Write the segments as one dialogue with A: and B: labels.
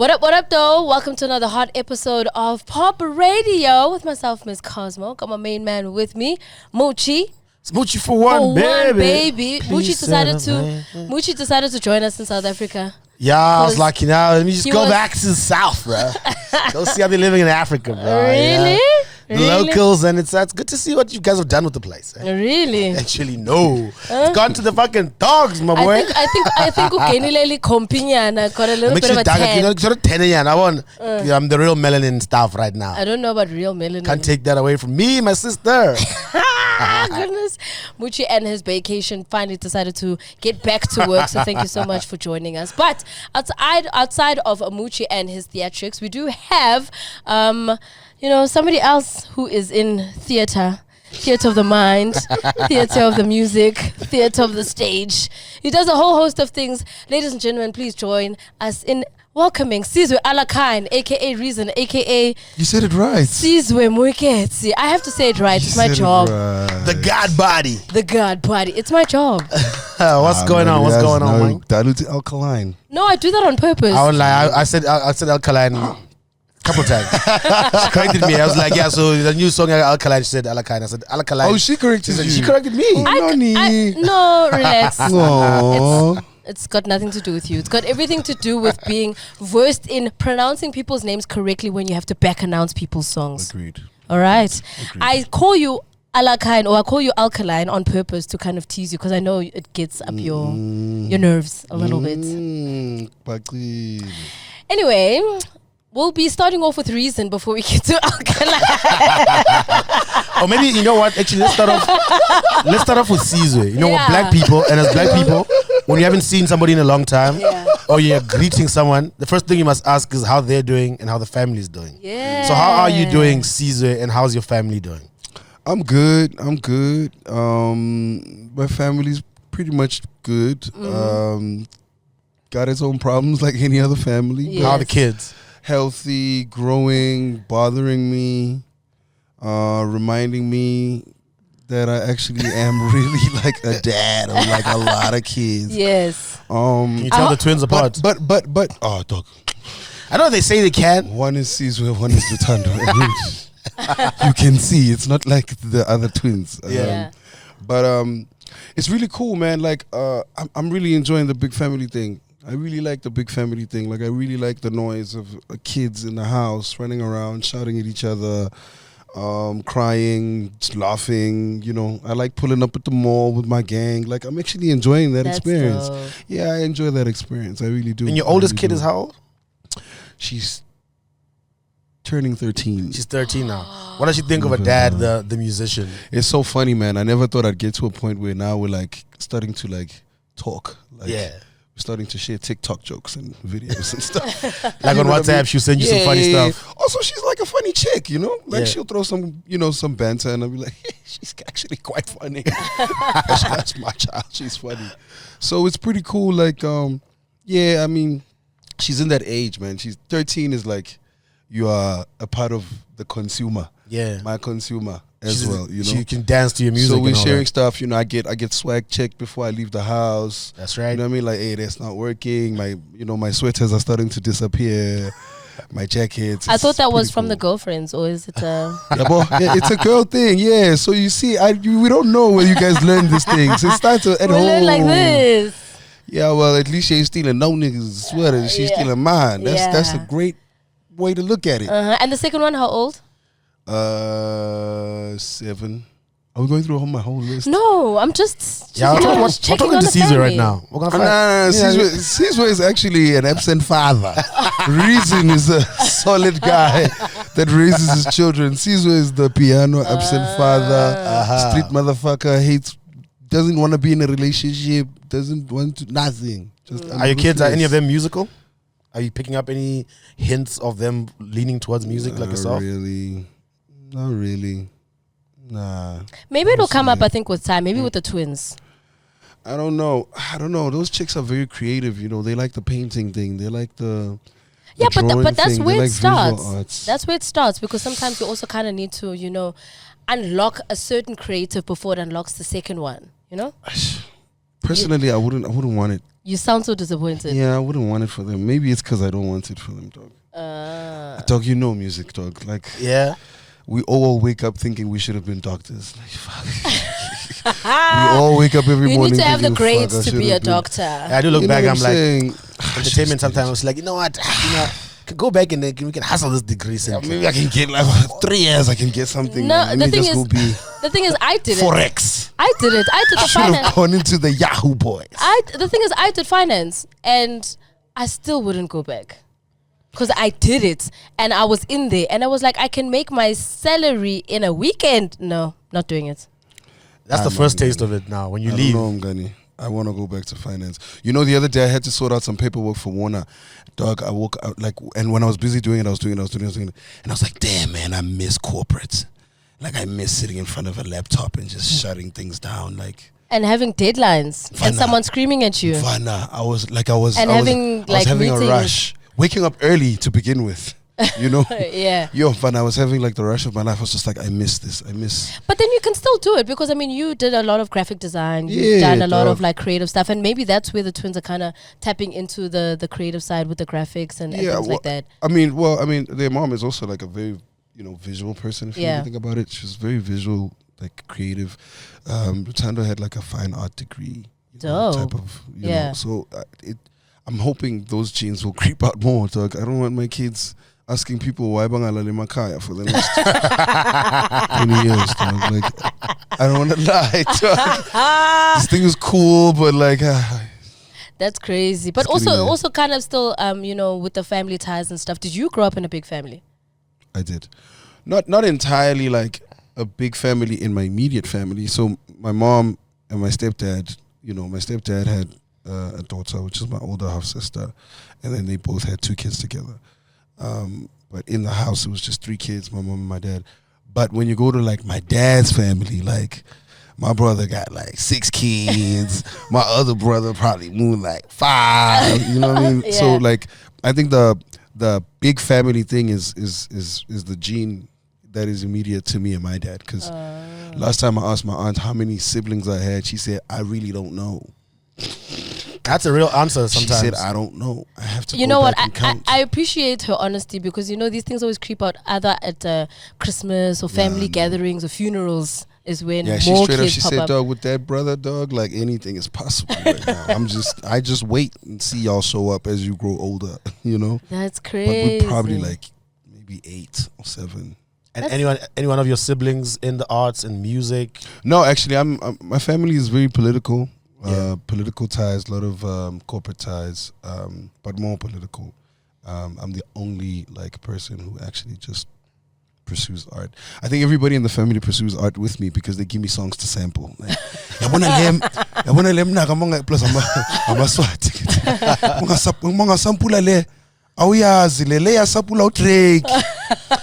A: What up, though? Welcome to another hot episode of POPradio with myself, Miss Cosmo. Got my main man with me, Moochie.
B: It's Moochie for one, baby.
A: Moochie decided to join us in South Africa.
B: Yeah, I was like, let me just go back to the South, bro. Go see how they're living in Africa, bro.
A: Really?
B: Yeah. The locals, and it's good to see what you guys have done with the place.
A: Really?
B: Actually, no. It's gone to the fucking dogs, my boy.
A: I think ugenileli kompinyana got a little bit of a tan.
B: I'm the real melanin stuff right now.
A: I don't know about real melanin.
B: Can't take that away from me, my sister.
A: Goodness. Moochie and his vacation finally decided to get back to work, so thank you so much for joining us. But outside of Moochie and his theatrics, we do have somebody else who is in theater of the mind, theater of the music, theater of the stage. He does a whole host of things. Ladies and gentlemen, please join us in welcoming Sizwe Alakine, aka Reason, aka
C: You said it right.
A: Sizwe Mwiketsi. I have to say it right. It's my job.
B: The God body.
A: The God body. It's my job.
B: What's going on? What's going on, man?
C: Diluted alkaline.
A: No, I do that on purpose.
B: I won't lie. I said alkaline a couple times. She corrected me. I was like, yeah, so the new song Alkaline, she said Alakine. I said Alkaline.
C: Oh, she corrected you.
B: She corrected me.
A: No, relax.
C: Aww.
A: It's got nothing to do with you. It's got everything to do with being versed in pronouncing people's names correctly when you have to back announce people's songs.
C: Agreed.
A: All right.
C: Agreed.
A: I call you Alakine or I call you Alkaline on purpose to kind of tease you because I know it gets up your nerves a little bit. Anyway, we'll be starting off with Reason before we get to Alkaline.
B: Or maybe, you know what? Actually, let's start off with Sizwe. You know what? Black people, and as black people, when you haven't seen somebody in a long time, or you're greeting someone, the first thing you must ask is how they're doing and how the family's doing.
A: Yeah.
B: So how are you doing, Sizwe, and how's your family doing?
C: I'm good. My family's pretty much good. Got its own problems like any other family.
A: Yes.
B: How are the kids?
C: Healthy, growing, bothering me, reminding me that I actually am really like a dad of like a lot of kids.
A: Yes.
B: Can you tell the twins apart?
C: But oh dog.
B: I know they say they can.
C: One is Sizwe, one is Lutando. You can see it's not like the other twins. But it's really cool, man. Like I'm really enjoying the big family thing. I really like the big family thing. Like I really like the noise of kids in the house running around, shouting at each other, crying, laughing. You know, I like pulling up at the mall with my gang. Like I'm actually enjoying that experience.
A: Dope.
C: Yeah, I enjoy that experience. I really do.
B: And your oldest kid is how old?
C: She's turning 13.
B: She's 13 now. What does she think of her dad, the musician?
C: It's so funny, man. I never thought I'd get to a point where now we're like starting to like talk. Like, we're starting to share TikTok jokes and videos and stuff.
B: Like on WhatsApp, she'll send you some funny stuff.
C: Also, she's like a funny chick, you know? Like she'll throw some banter and I'll be like, hey, she's actually quite funny. That's my child. She's funny. So it's pretty cool. Like, I mean, she's in that age, man. She's 13 is like, you are a part of the consumer. Yeah. My consumer as well, you know.
B: She can dance to your music.
C: So we're sharing stuff, you know, I get swag checked before I leave the house.
B: That's right.
C: You know what I mean? Like, hey, that's not working. My sweaters are starting to disappear. My jackets.
A: I thought that was from the girlfriends, or is it
C: it's a girl thing, yeah. So you see, we don't know where you guys learn these things. It starts at home.
A: Learn like this.
C: Yeah, well, at least she ain't stealing no niggas' sweaters. She's stealing mine. That's a great way to look at it.
A: And the second one, how old?
C: 7. Are we going through my whole list?
A: No, I'm just
B: we're talking to Sizwe right now. We're gonna find
C: Sizwe is actually an absent father. Reason is a solid guy that raises his children. Sizwe is the piano absent father, street motherfucker, doesn't want to be in a relationship, doesn't want to, nothing.
B: Are your kids, are any of them musical? Are you picking up any hints of them leaning towards music like yourself?
C: Not really. Nah.
A: Maybe it'll come up, I think, with time. Maybe with the twins.
C: I don't know. Those chicks are very creative, you know. They like the painting thing. They like the
A: but that's
C: thing.
A: where it
C: like
A: starts. That's where it starts, because sometimes you also kind of need to, you know, unlock a certain creative before it unlocks the second one, you know?
C: Personally, I wouldn't want it
A: You sound so disappointed.
C: Yeah, I wouldn't want it for them. Maybe it's because I don't want it for them, dog. Dog, you know music, dog. Like,
B: Yeah.
C: we all wake up thinking we should have been doctors. Like, fuck. We all wake up every
A: You
C: morning.
A: need to have the
C: thinking,
A: grades
C: fuck, I
A: to
C: should
A: be a
C: have been-
A: doctor.
B: I do look
C: You know
B: back.
C: what
B: I'm like,
C: saying?
B: entertainment. Sometimes I was like, you know what? Can go back and then we can hustle this degree.
C: Maybe I can get like 3 years. I can get something.
A: No,
C: Let
A: the
C: me
A: thing
C: just
A: is-
C: go be
A: The thing is, I did it.
C: Forex.
A: I did it. I did
C: I
A: the
C: should have
A: finance.
C: gone into the Yahoo boys.
A: The thing is, I did finance, and I still wouldn't go back because I did it, and I was in there, and I was like, I can make my salary in a weekend. No, not doing it.
B: That's the first taste of it now. When you
C: I
B: leave.
C: don't know, Mgani. I want to go back to finance. You know, the other day I had to sort out some paperwork for Warner. Dog, I woke out like, and when I was busy doing it, I was doing it. And I was like, damn, man, I miss corporate. Like, I miss sitting in front of a laptop and just shutting things down. Like,
A: And having deadlines and
C: Fana.
A: someone screaming at you.
C: Vana, I was
A: And
C: I was
A: having, like,
C: having a
A: meetings.
C: rush. Waking up early to begin with. You know?
A: Yeah.
C: Yo, Vana, I was having like the rush of my life. I was just like, I miss this. I miss.
A: But then you can still do it because, I mean, you did a lot of graphic design. You've
C: Yeah,
A: done a lot
C: dog.
A: of like creative stuff. And maybe that's where the twins are kind of tapping into the creative side with the graphics and things like that.
C: I mean, their mom is also like a very, visual person. If you really think about it, she's very visual, like creative. Tando had like a fine art degree, type of, you know. So I'm hoping those genes will creep out more. Dog. I don't want my kids asking people why bangalale makaya for the next 20 years. Dog. Like, I don't want to lie. Dog. This thing is cool, but like.
A: That's crazy. But
C: It's getting there.
A: also kind of still, with the family ties and stuff. Did you grow up in a big family?
C: I did. Not entirely like a big family in my immediate family. So my mom and my stepdad, my stepdad had a daughter, which is my older half sister, and then they both had 2 kids together. But in the house, it was just 3 kids, my mom and my dad. But when you go to like my dad's family, like my brother got like 6 kids. My other brother probably moved like 5. You know what I mean?
A: Yeah.
C: So like, I think the big family thing is the gene that is immediate to me and my dad. Because last time I asked my aunt how many siblings I had, she said, I really don't know.
B: That's a real answer sometimes.
C: She said, I don't know. I have to
A: You
C: go
A: know what?
C: back and count.
A: I appreciate her honesty because, these things always creep out either at Christmas or family gatherings or funerals is when
C: Yeah, she
A: more
C: straight up,
A: kids
C: she
A: pop
C: said,
A: up.
C: dog, with that brother, dog, like anything is possible right now. I just wait and see y'all show up as you grow older,
A: That's
C: But
A: crazy.
C: we probably like maybe 8 or 7.
B: And any one of your siblings in the arts and music?
C: No, actually, I'm my family is very political.
B: Yeah.
C: Political ties, a lot of corporate ties, but more political. I'm the only like person who actually just pursues art. I think everybody in the family pursues art with me because they give me songs to sample. Like, yabona lem na kamonga plus I'm a swati. Monga sampula le. Awuyazi le ya sapula uDrake.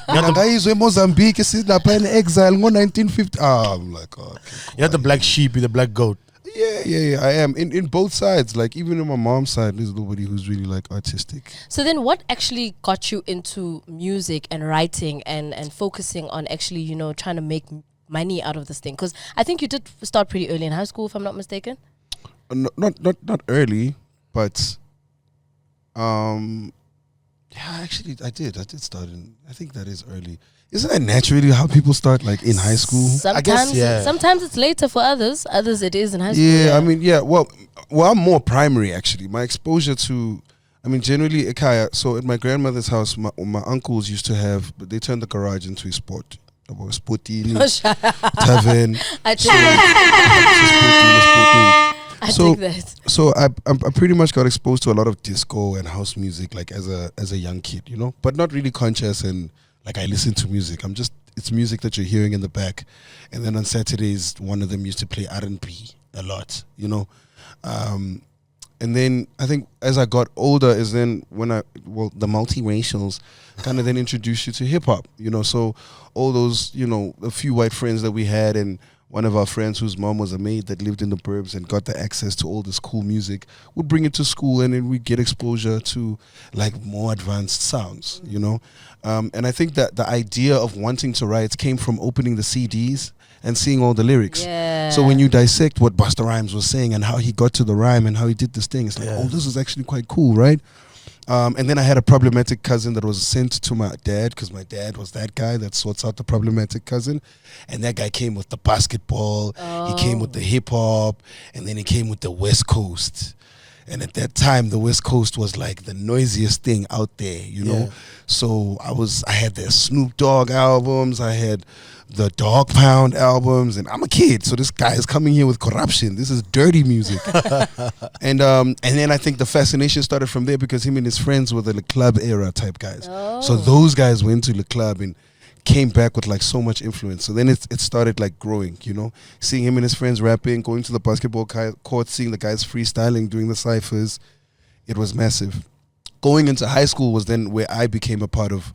C: Ngayizwe eMozambique silapha in exile ngo1950. I'm like, oh, okay, cool.
B: You're not the black sheep, you're the black goat.
C: Yeah, I am. In both sides. Like, even on my mom's side, there's nobody who's really, like, artistic.
A: So then what actually got you into music and writing and focusing on actually, trying to make money out of this thing? Because I think you did start pretty early in high school, if I'm not mistaken.
C: Not early, but... yeah, actually, I did start in... I think that is early. Isn't that naturally how people start, like, in high school?
A: Sometimes,
B: I guess, yeah.
A: Sometimes it's later for others. Others it is in high school.
C: Yeah, I mean, yeah. Well, I'm more primary, actually. My exposure to... I mean, generally, Ekaya, so at my grandmother's house, my uncles used to have... But they turned the garage into a sport. Sportini, tavern.
A: I take that.
C: So I pretty much got exposed to a lot of disco and house music, like as a young kid, but not really conscious and like I listen to music. It's music that you're hearing in the back, and then on Saturdays one of them used to play R&B a lot, and then I think as I got older is then when the multiracials kind of then introduced you to hip hop, so all those, a few white friends that we had and one of our friends whose mom was a maid that lived in the burbs and got the access to all this cool music would bring it to school, and then we'd get exposure to like more advanced sounds, you know. And I think that the idea of wanting to write came from opening the CDs and seeing all the lyrics.
A: Yeah.
C: So when you dissect what Busta Rhymes was saying and how he got to the rhyme and how he did this thing, it's like, oh, this is actually quite cool, right? And then I had a problematic cousin that was sent to my dad, because my dad was that guy that sorts out the problematic cousin. And that guy came with the basketball, he came with the hip hop, and then he came with the West Coast. And at that time, the West Coast was like the noisiest thing out there, you know? So I had the Snoop Dogg albums, I had the Dog Pound albums, and I'm a kid, so this guy is coming here with corruption. This is dirty music. And then I think the fascination started from there, because him and his friends were the Le Club era type guys. So those guys went to Le Club and came back with like so much influence. So then it started like growing, you know, seeing him and his friends rapping, going to the basketball court, seeing the guys freestyling, doing the cyphers. It was massive. Going into high school was then where I became a part of,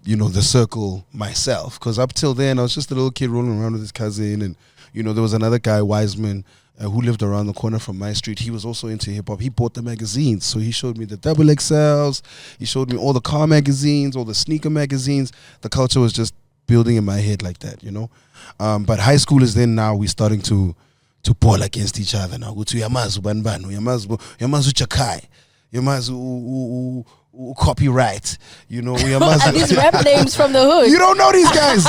C: you know, the circle myself, because up till then I was just a little kid rolling around with his cousin, and you know, there was another guy, Wiseman, who lived around the corner from my street. He was also into hip hop. He bought the magazines, so he showed me the Double XLs, he showed me all the car magazines, all the sneaker magazines. The culture was just building in my head like that, you know. But high school is then, now we're starting to ball against each other now. Yamazu Banbanu, Yamazu Chakai, Yamazu copyright, you know.
A: Are these rap names from the hood?
C: You don't know these guys.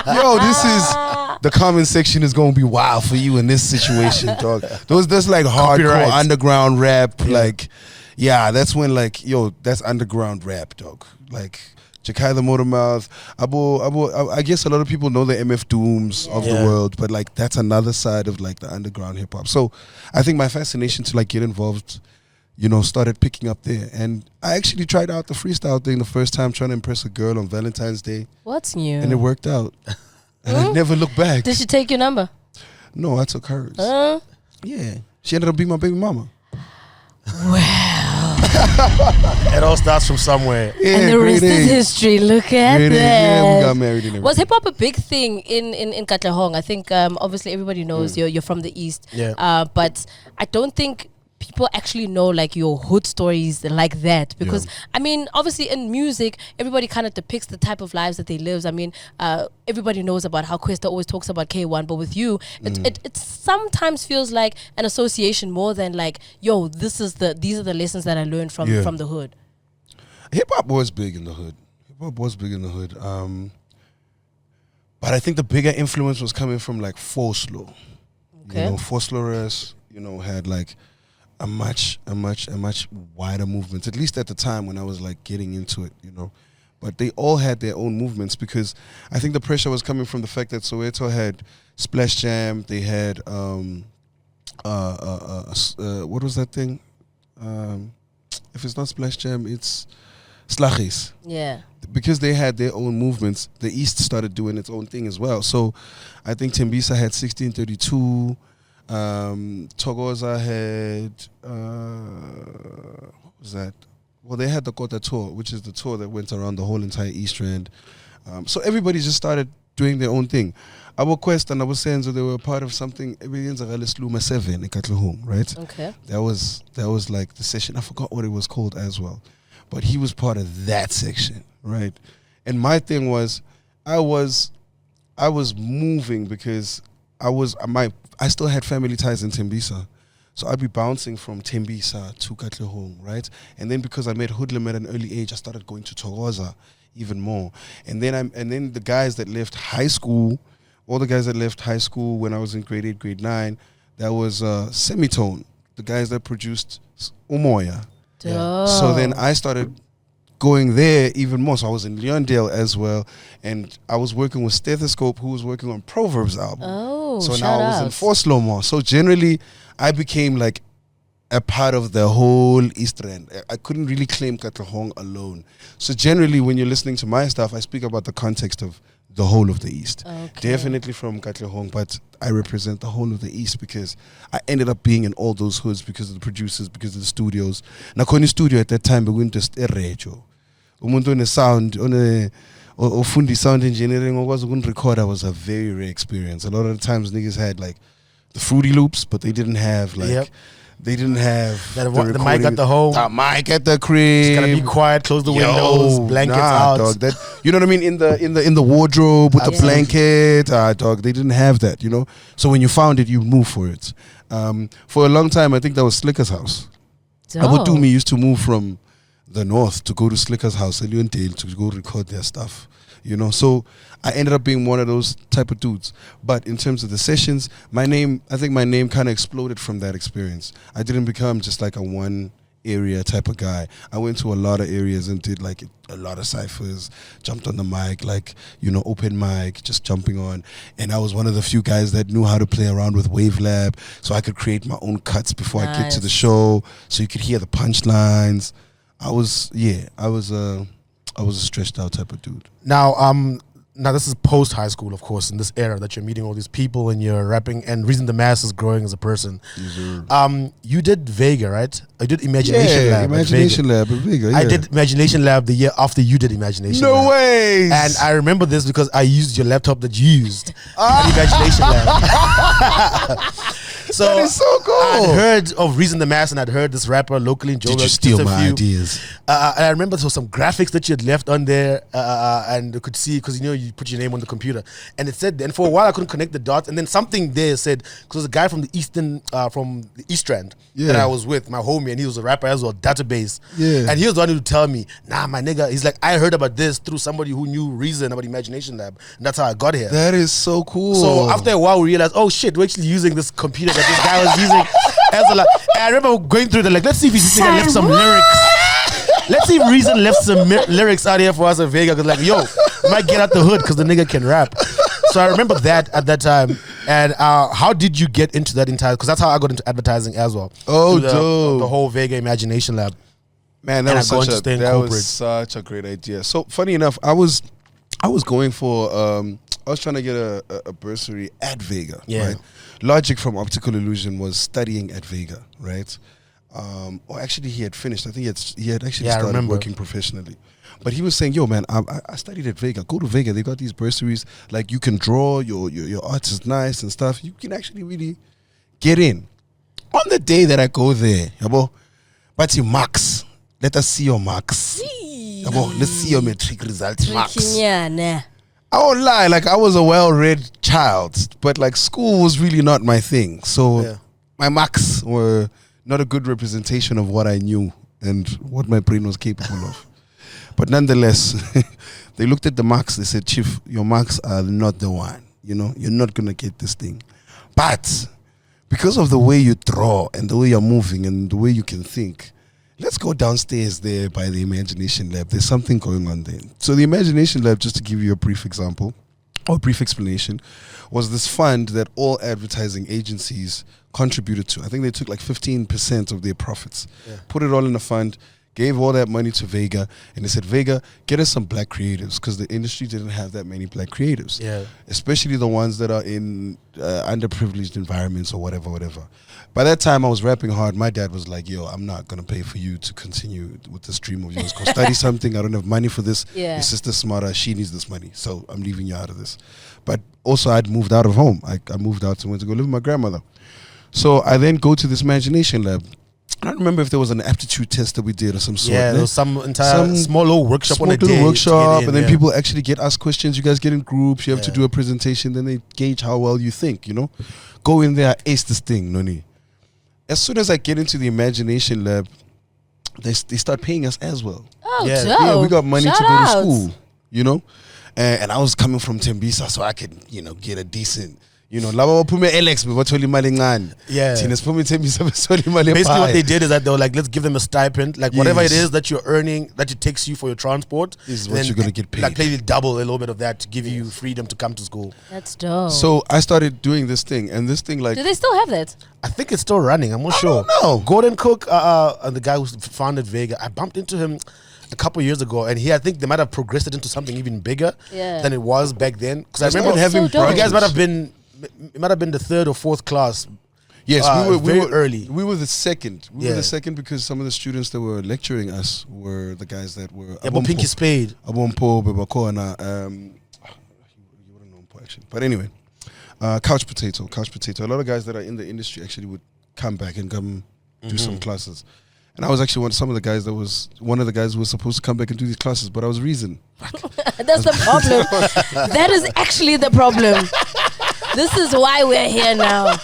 C: Yo, this is the comment section is gonna be wild for you in this situation, dog. That's like hardcore underground rap, like, yeah, that's when like, yo, that's underground rap, dog. Like Jakai the Motormouth, I guess a lot of people know the MF Dooms of the world, but like that's another side of like the underground hip hop. So I think my fascination to like get involved, you know, started picking up there. And I actually tried out the freestyle thing the first time, trying to impress a girl on Valentine's Day.
A: What's new?
C: And it worked out. And I never looked back.
A: Did she take your number?
C: No, I took hers. Yeah. She ended up being my baby mama.
A: Well.
B: It all starts from somewhere.
A: Yeah, and the rest is history. Look at that.
C: Yeah, we got married and everything.
A: Was hip hop a big thing in Katlehong? I think obviously everybody knows you're from the East. Yeah. But I don't think people actually know like your hood stories like that, because I mean, obviously in music everybody kind of depicts the type of lives that they live. I mean, everybody knows about how Questa always talks about K1, but with you it sometimes feels like an association more than like, yo, these are the lessons that I learned from the hood.
C: Hip hop was big in the hood. But I think the bigger influence was coming from like Forslow. Okay. You know, Forslowers, you know, had like a much wider movement, at least at the time when I was like getting into it, you know. But they all had their own movements, because I think the pressure was coming from the fact that Soweto had Splash Jam, they had what was that thing? If it's not Splash Jam, it's Slaggies. Yeah. Because they had their own movements, the East started doing its own thing as well. So I think Tembisa had 1632. Togoza had what was that? Well, they had the Kota tour, which is the tour that went around the whole entire East Rand. So everybody just started doing their own thing. Our Quest and our Senzo, they were part of something. Everything's a Luma 7 in Katlehong, right? Okay. That was like the session. I forgot what it was called as well, but he was part of that section, right? And my thing was, I was moving because I still had family ties in Tembisa. So I'd be bouncing from Tembisa to Katlehong, right? And then because I met hoodlum at an early age, I started going to Togoza even more. And then the guys that left high school, all the guys that left high school when I was in grade 8, grade 9, that was Semitone, the guys that produced Umoya. Yeah. So then I started going there even more. So I was in Leondale as well, and I was working with Stethoscope, who was working on Proverbs album. Oh, so now I was in Forslow more. So generally, I became like a part of the whole East Rand. I couldn't really claim Katlehong alone. So generally, when you're listening to my stuff, I speak about the context of the whole of the East. Okay. Definitely from Katlehong, but I represent the whole of the East because I ended up being in all those hoods because of the producers, because of the studios. Nakoni studio at that time, we went to Reggio. Umuntu on a sound, on or fundi sound engineering or was a good recorder was a very rare experience. A lot of the times niggas had like the Fruity Loops, but they didn't have like they didn't have
B: the mic at the home.
C: The mic at the crib.
B: Just gotta be quiet, close the windows, blankets out.
C: Dog, that, you know what I mean? In the wardrobe with the blanket. Dog, they didn't have that, you know? So when you found it, you move for it. For a long time, I think that was Slicker's house. Abutumi used to move from the north to go to Slicker's house, Eliondale, to go record their stuff. You know, so I ended up being one of those type of dudes. But in terms of the sessions, I think my name kind of exploded from that experience. I didn't become just like a one area type of guy. I went to a lot of areas and did like a lot of ciphers, jumped on the mic, like, you know, open mic, just jumping on. And I was one of the few guys that knew how to play around with Wavelab, so I could create my own cuts before I get to the show, so you could hear the punchlines. I was a stretched out type of dude.
B: Now this is post high school, of course, in this era that you're meeting all these people and you're rapping and Reason the Mass is growing as a person. You did Vega, right? I did Imagination Lab.
C: Imagination Lab at Vega. Yeah.
B: I did Imagination Lab the year after you did Imagination Lab.
C: No way!
B: And I remember this because I used your laptop that you used at Imagination Lab. So
C: that is so cool.
B: I'd heard of Reason the Mass and I'd heard this rapper locally in Joburg.
C: Did you steal my ideas?
B: And I remember there was some graphics that you had left on there and you could see, because you know you put your name on the computer, and it said, and for a while I couldn't connect the dots, and then something there said, because there's a guy from the East Strand that I was with, my homie, and he was a rapper as well, Database, and he was the one who would tell me, nah, my nigga, he's like, I heard about this through somebody who knew Reason about Imagination Lab, and that's how I got here.
C: That is so cool.
B: So after a while we realized, oh shit, we're actually using this computer that this guy was using as a, and I remember going through the, like, let's see if he's left some lyrics. Let's see if Reason left some lyrics out here for us at Vega, because like, yo, we might get out the hood because the nigga can rap. So I remember that at that time. And how did you get into that entire, because that's how I got into advertising as well.
C: Oh,
B: the whole Vega Imagination Lab.
C: Man, that was such a great idea. So funny enough, I was going for I was trying to get a bursary at Vega, right? Logic from Optical Illusion was studying at Vega, right? Or actually he had finished. I think he had actually started working professionally. But he was saying, yo man, I studied at Vega. Go to Vega. They got these bursaries. Like, you can draw, your art is nice and stuff. You can actually really get in. On the day that I go there, yabo, but your marks. Let us see your marks. Yabo, let's see your matric results marks. I won't lie, like, I was a well-read child, but like, school was really not my thing. So my marks were not a good representation of what I knew and what my brain was capable of. But nonetheless, they looked at the marks. They said, Chief, your marks are not the one. You know, you're not going to get this thing. But because of the way you draw and the way you're moving and the way you can think, let's go downstairs there by the Imagination Lab. There's something going on there. So the Imagination Lab, just to give you a brief example or brief explanation, was this fund that all advertising agencies contributed to. I think they took like 15% of their profits, put it all in a fund, gave all that money to Vega, and they said, Vega, get us some black creatives, because the industry didn't have that many black creatives, especially the ones that are in underprivileged environments or whatever. By that time, I was rapping hard. My dad was like, yo, I'm not going to pay for you to continue with this dream of yours. Go study something. I don't have money for this. Your sister's smarter. She needs this money. So I'm leaving you out of this. But also, I'd moved out of home. I moved out and went to go live with my grandmother. So I then go to this Imagination Lab. I don't remember if there was an aptitude test that we did or some sort.
B: Yeah, there was some small little workshop on a day.
C: Workshop, and then people actually get asked questions. You guys get in groups. You have to do a presentation. Then they gauge how well you think, you know. Go in there, ace this thing, Noni. As soon as I get into the Imagination Lab, they start paying us as well.
A: Oh,
C: yeah, we got money to go to school, you know. And I was coming from Tembisa, so I could, you know, get a decent, you know, laba baphume Alex bebatholi imali encane.
B: Yeah.
C: Thina siphume Tembisa bebatholi imali.
B: Basically what they did is that they were like, let's give them a stipend, like whatever it is that you're earning, that it takes you for your transport,
C: is what you're gonna get paid.
B: Like maybe double a little bit of that to give you freedom to come to school.
A: That's dope.
C: So I started doing this thing, and this thing, like,
A: do they still have that?
B: I think it's still running. I'm not sure.
C: No,
B: Gordon Cook, the guy who founded Vega, I bumped into him a couple years ago, and I think they might have progressed it into something even bigger than it was back then. Because I remember having, you guys might have been, it might have been the third or fourth class
C: Yes, we were
B: early.
C: We were the second. We were
B: Yeah.
C: the second because some of the students that were lecturing us were the guys that were
B: Pinky Spade.
C: Abompo, Bebakona, you wouldn't know Mpo actually. But anyway, Couch Potato. A lot of guys that are in the industry actually would come back and come do some classes. And I was actually one of the guys who was supposed to come back and do these classes, but I was reason.
A: That's the problem. That is actually the problem. This is why we're here now.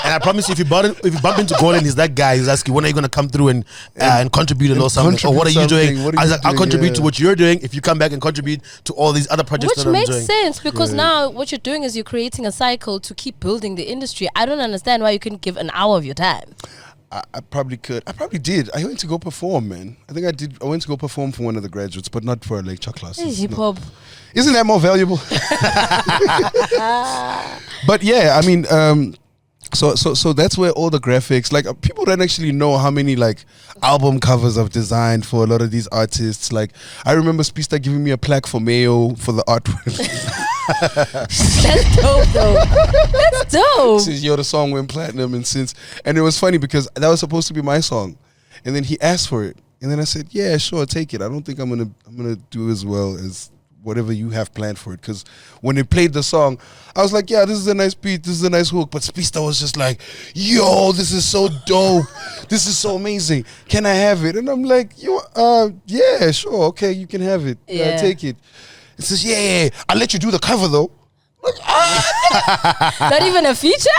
B: And I promise you, if you bump into Golden, he's that guy who's asking, when are you going to come through and contribute and know something? Or what are you doing? I was like, I'll contribute to what you're doing if you come back and contribute to all these other projects that I'm doing.
A: Which makes sense because now what you're doing is you're creating a cycle to keep building the industry. I don't understand why you couldn't give an hour of your time.
C: I probably could. I probably did. I went to go perform, man. I think I did. I went to go perform for one of the graduates, but not for a lecture class.
A: HipHop.
C: Isn't that more valuable? But yeah, I mean, so that's where all the graphics, like people don't actually know how many like album covers I've designed for a lot of these artists. Like I remember Speedster giving me a plaque for Mayo for the artwork.
A: That's dope though. That's dope.
C: Since the song went platinum and it was funny because that was supposed to be my song, and then he asked for it, and then I said, yeah, sure, take it. I don't think I'm gonna do as well as whatever you have planned for it, because when they played the song, I was like, yeah, this is a nice beat, this is a nice hook, but Speedster was just like, yo, this is so dope, this is so amazing, can I have it? And I'm like, yeah, sure, okay, you can have it, take it. It says, yeah, I'll let you do the cover though.
A: Not even a feature?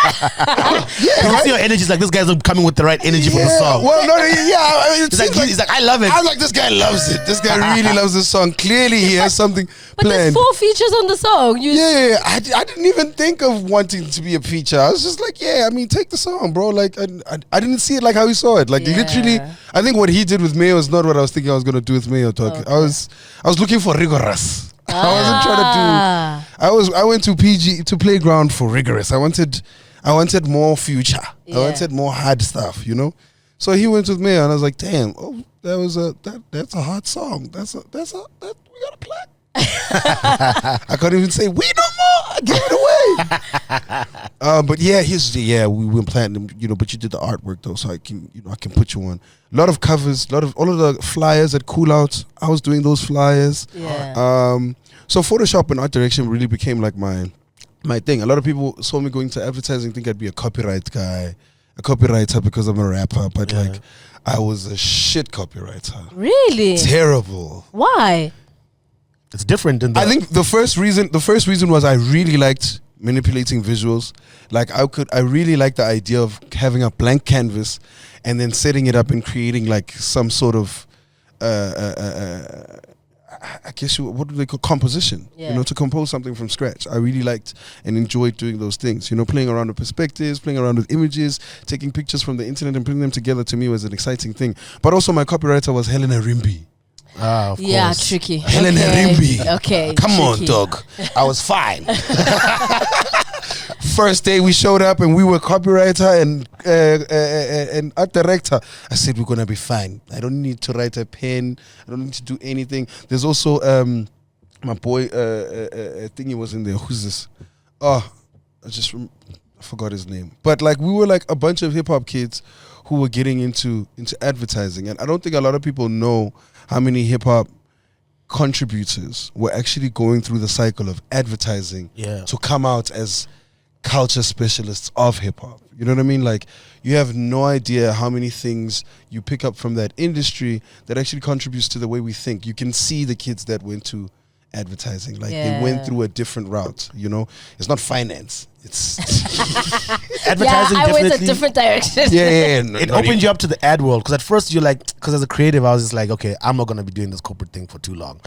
B: You can see your energy is like, this guy's coming with the right energy for the song.
C: Well, no, yeah.
B: He's like, I love it.
C: I was like, this guy loves it. This guy really loves this song. Clearly, he has something
A: But there's
C: planned.
A: 4 features on the song.
C: Yeah, I didn't even think of wanting to be a feature. I was just like, yeah, I mean, take the song, bro. Like, I didn't see it like how he saw it. Like, literally, I think what he did with Mayo is not what I was thinking I was going to do with Mayo. Okay. I was looking for rigorous. I wasn't trying to do. I went to PG to Playground for rigorous. I wanted more future. I wanted more hard stuff, you know. So he went with me, and I was like, damn, that's a hard song. We got a plaque. I can't even say we no more. Give it away. But yeah, we went platinum, you know. But you did the artwork though, so I can put you on. A lot of covers, all of the flyers at Cool Out. I was doing those flyers.
A: Yeah.
C: So Photoshop and art direction really became like my thing. A lot of people saw me going to advertising, think I'd be a copyright guy, a copywriter because I'm a rapper. But like, I was a shit copywriter.
A: Really?
C: Terrible.
A: Why?
B: It's different than that.
C: I think the first reason was I really liked manipulating visuals. Like I really liked the idea of having a blank canvas and then setting it up and creating like some sort of I guess what do they call composition?
A: Yeah.
C: You know, to compose something from scratch. I really liked and enjoyed doing those things. You know, playing around with perspectives, playing around with images, taking pictures from the internet and putting them together. To me was an exciting thing. But also my copywriter was Helena Rimby.
B: Of course.
A: Tricky.
C: Helena Rimby.
A: Okay.
C: Come on, dog. I was fine. First day we showed up and we were copywriter and art director. I said, we're going to be fine. I don't need to write a pen. I don't need to do anything. There's also my boy, I think he was in there. Who's this? Oh, I forgot his name. But like we were like a bunch of hip hop kids who were getting into advertising. And I don't think a lot of people know how many hip hop contributors were actually going through the cycle of advertising to come out as culture specialists of hip hop. You know what I mean? Like, you have no idea how many things you pick up from that industry that actually contributes to the way we think. You can see the kids that went to advertising, like they went through a different route. You know, it's not finance. It's
B: advertising.
A: I went a different direction.
B: It opened you up to the ad world, because at first you're like, because as a creative I was just like, okay, I'm not going to be doing this corporate thing for too long.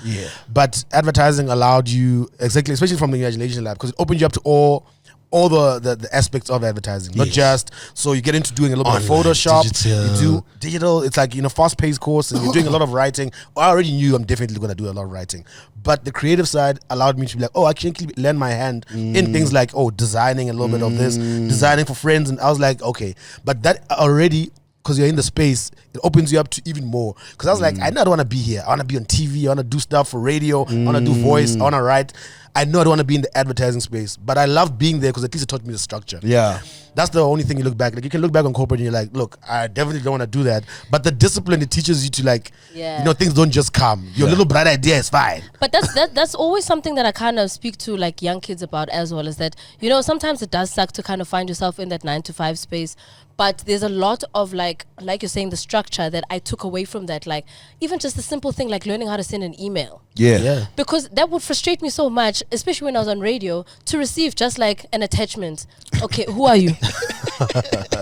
B: But advertising allowed you, exactly, especially from the Imagination Lab, because it opened you up to all the aspects of advertising, not just, so you get into doing a little bit of Photoshop, you do digital, it's like, you know, fast-paced course, and you're doing a lot of writing. I already knew I'm definitely going to do a lot of writing, but the creative side allowed me to be like, I can actually lend my hand in things like, designing a little bit of this, designing for friends, and I was like, okay, but that already, because you're in the space, it opens you up to even more. Because I was like, I don't want to be here. I want to be on TV. I want to do stuff for radio. I want to do voice. I want to write. I know I don't want to be in the advertising space, but I love being there because at least it taught me the structure.
C: Yeah.
B: That's the only thing you look back. Like you can look back on corporate and you're like, look, I definitely don't want to do that. But the discipline, it teaches you to like, things don't just come. Your little bright idea is fine.
A: But that's always something that I kind of speak to like young kids about as well, is that, sometimes it does suck to kind of find yourself in that 9-to-5 space. But there's a lot of like you're saying, the structure that I took away from that. Like even just a simple thing like learning how to send an email.
C: Yeah.
A: Because that would frustrate me so much, especially when I was on radio, to receive just like an attachment. Okay, who are you?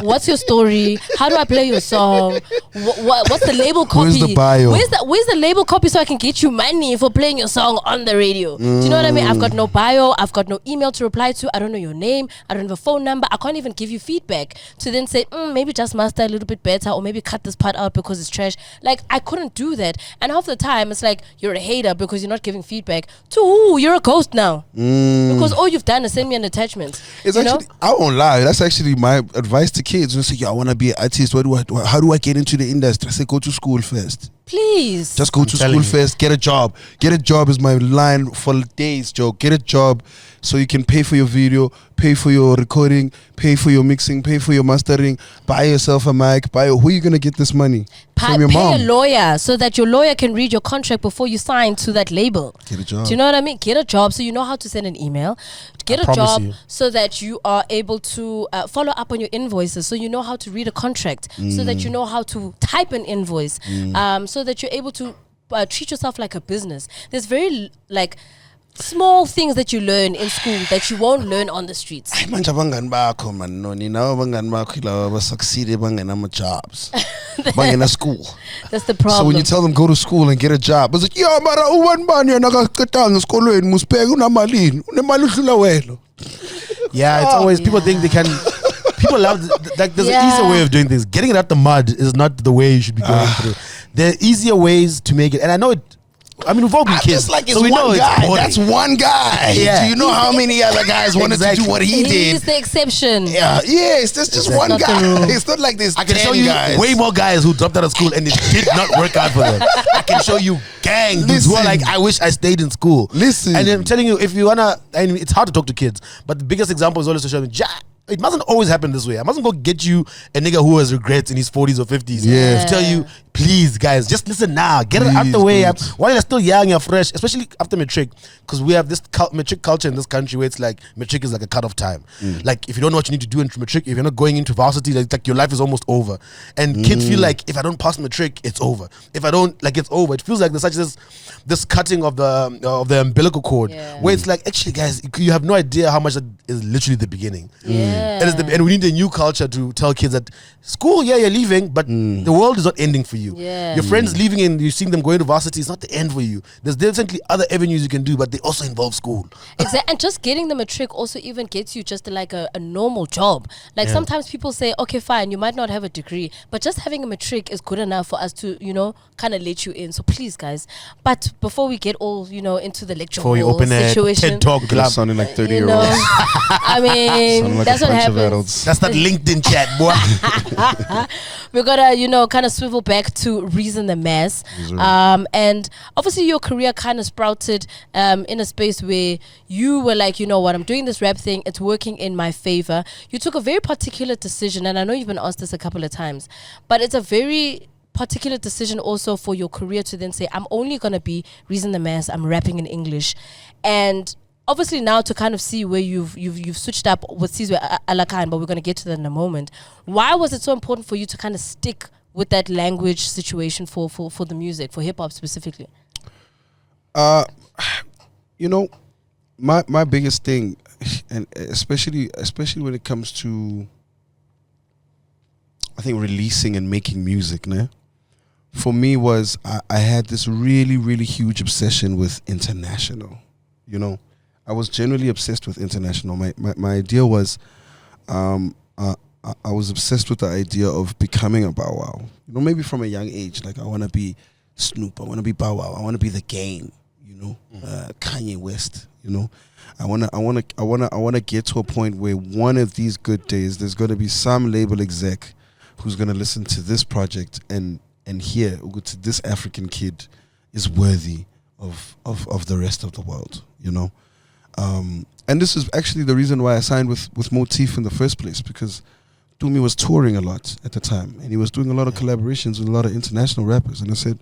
A: What's your story? How do I play your song? What's the label copy?
C: Where's the bio?
A: Where's the label copy so I can get you money for playing your song on the radio? Do you know what I mean? I've got no bio. I've got no email to reply to. I don't know your name. I don't have a phone number. I can't even give you feedback to then say, maybe just master a little bit better, or maybe cut this part out because it's trash. Like, I couldn't do that. And half the time, it's like, you're a hater because you're not giving feedback. To who? You're a ghost now. Because all you've done is send me an attachment.
C: It's actually, I won't lie, that's actually my advice to kids. When they say, I want to be an artist, how do I get into the industry? I say, go to school first.
A: Please.
C: Just go to school first, get a job. Get a job is my line for days, Joe. Get a job so you can pay for your video, pay for your recording, pay for your mixing, pay for your mastering, buy yourself a mic, who are you going to get this money? From your mom.
A: Pay a lawyer so that your lawyer can read your contract before you sign to that label.
C: Get a job.
A: Do you know what I mean? Get a job so you know how to send an email. Get a job so that you are able to follow up on your invoices, so you know how to read a contract, so that you know how to type an invoice, so that you're able to treat yourself like a business. There's very small things that you learn in school that you won't learn on the streets.
C: Manje abangani bakho man noni nawo abangani bakho laba basucceed bangena ama jobs. Bangena school.
A: That's the problem.
C: So when you tell them go to school and get a job, it's like, yeah, mara uwan bani nakaqedanga esikolweni musibheke unamalini unemali udlula wena.
B: Yeah, it's always people think they can. People love there's an easier way of doing things. Getting it out the mud is not the way you should be going through. There are easier ways to make it, and I know it. I mean, we've all been kids,
C: just like
B: so we know
C: guy.
B: It's boring.
C: That's one guy. Yeah. Do you know how many other guys wanted to do what he did?
A: He's the exception.
C: Yeah, it's just one guy. It's not like this.
B: I can show you way more guys who dropped out of school and it did not work out for them. I can show you gang dudes who are like, I wish I stayed in school.
C: Listen.
B: And I'm telling you, if you wanna, I mean, it's hard to talk to kids, but the biggest example is always to show me, it mustn't always happen this way. I mustn't go get you a nigga who has regrets in his 40s or 50s.
C: Yeah.
B: To tell you, please, guys, just listen now. Get it out the way. While you're still young, you're fresh, especially after matric, because we have this matric culture in this country where it's like matric is like a cut-off time. Like, if you don't know what you need to do in matric, if you're not going into varsity, like your life is almost over. And kids feel like, if I don't pass matric, it's over. If I don't, it's over. It feels like there's such this cutting of the umbilical cord, where it's like, actually, guys, you have no idea how much that is literally the beginning. And we need a new culture to tell kids that school, you're leaving, but the world is not ending for you. Your friends leaving and you're seeing them going to varsity is not the end for you. There's definitely other avenues you can do, but they also involve school.
A: Exactly. And just getting the matric also even gets you just like a normal job. Like sometimes people say, okay, fine, you might not have a degree, but just having a matric is good enough for us to, kind of let you in. So please, guys. But before we get all, into the lecture
B: before you open
A: situation,
B: a TED Talk club,
C: sounding like 30-year-olds.
A: I mean, that's what happens.
B: That's that LinkedIn chat, boy.
A: We gotta, kind of swivel back to Reason the Mass. And obviously your career kind of sprouted in a space where you were like, what, I'm doing this rap thing, it's working in my favor. You took a very particular decision, and I know you've been asked this a couple of times, but it's a very particular decision also for your career to then say, I'm only gonna be Reason the Mass, I'm rapping in English. And obviously now to kind of see where you've switched up with Sizwe Alakine, but we're going to get to that in a moment. Why was it so important for you to kind of stick with that language situation for the music, for hip hop specifically?
C: My biggest thing, and especially when it comes to, I think, releasing and making music, for me was I had this really, really huge obsession with international, I was generally obsessed with international. My idea was, I was obsessed with the idea of becoming a Bow Wow. Maybe from a young age, like I want to be Snoop, I want to be Bow Wow, I want to be The Game, Kanye West, I want to get to a point where one of these good days, there's going to be some label exec who's going to listen to this project and hear this African kid is worthy of the rest of the world, And this is actually the reason why I signed with Motif in the first place, because Dumi was touring a lot at the time, and he was doing a lot of collaborations with a lot of international rappers. And I said,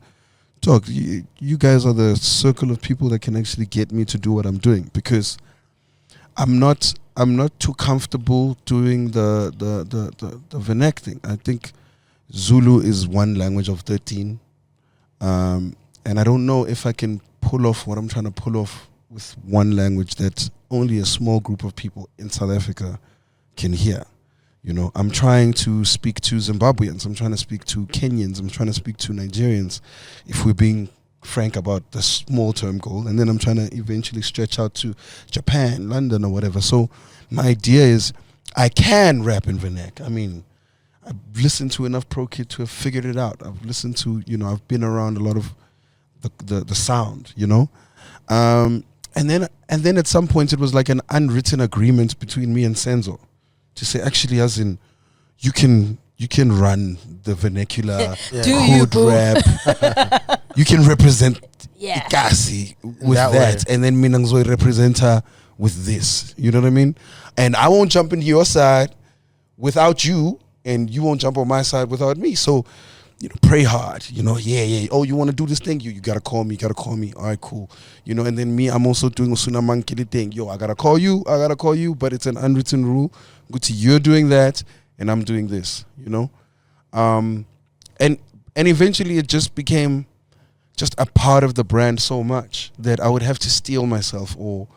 C: Dog, you guys are the circle of people that can actually get me to do what I'm doing, because I'm not too comfortable doing the Vernac thing. I think Zulu is one language of 13, and I don't know if I can pull off what I'm trying to pull off with one language that only a small group of people in South Africa can hear. You know, I'm trying to speak to Zimbabweans, I'm trying to speak to Kenyans, I'm trying to speak to Nigerians, if we're being frank about the small term goal, and then I'm trying to eventually stretch out to Japan, London, or whatever. So my idea is I can rap in Vernac. I mean, I've listened to enough Pro Kid to have figured it out. I've listened to, I've been around a lot of the sound, and then at some point it was like an unwritten agreement between me and Senzo to say, actually, as in, you can run the vernacular hood rap. You can represent Ikasi with that, and then mina ngizoyi represent her with this. You know what I mean? And I won't jump into your side without you, and you won't jump on my side without me. So, pray hard. Yeah. Oh, you want to do this thing? You gotta call me. All right, cool. And then me, I'm also doing Usuna Mankili thing. Yo, I gotta call you, but it's an unwritten rule. Guti, you're doing that, and I'm doing this. And eventually it just became just a part of the brand so much that I would have to steel myself or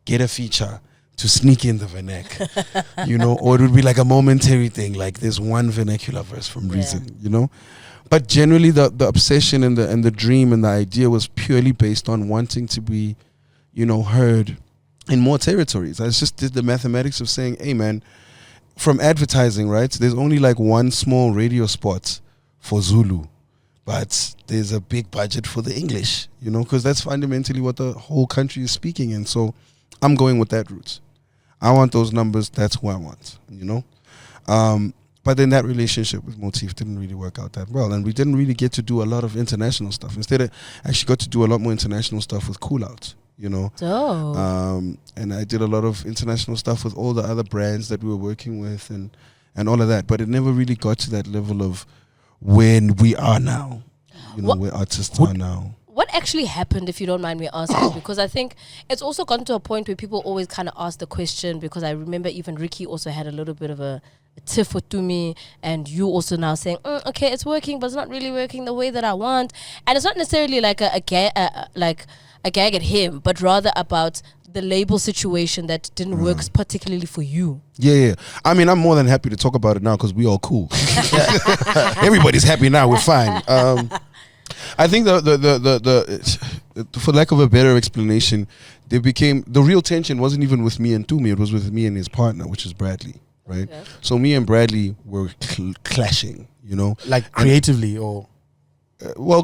C: get a feature to sneak in the vernac, or it would be like a momentary thing, like there's one vernacular verse from Reason, But generally the obsession and the dream and the idea was purely based on wanting to be, heard in more territories. I just did the mathematics of saying, hey man, from advertising, right? There's only like one small radio spot for Zulu, but there's a big budget for the English, because that's fundamentally what the whole country is speaking in. So I'm going with that route. I want those numbers. That's who I want, But then that relationship with Motif didn't really work out that well, and we didn't really get to do a lot of international stuff. Instead, I actually got to do a lot more international stuff with Cool Out, and I did a lot of international stuff with all the other brands that we were working with and all of that. But it never really got to that level of when we are now, where artists are now.
A: What actually happened, if you don't mind me asking? Because I think it's also gotten to a point where people always kind of ask the question, because I remember even Ricky also had a little bit of a tiff with Tumi, and you also now saying, okay, it's working, but it's not really working the way that I want. And it's not necessarily like a gag at him, but rather about the label situation that didn't work particularly for you.
C: Yeah. I mean, I'm more than happy to talk about it now because we all cool. Everybody's happy now. We're fine. I think the for lack of a better explanation, the real tension wasn't even with me and Tumi, it was with me and his partner, which is Bradley, right? Okay. So me and Bradley were clashing,
B: like creatively or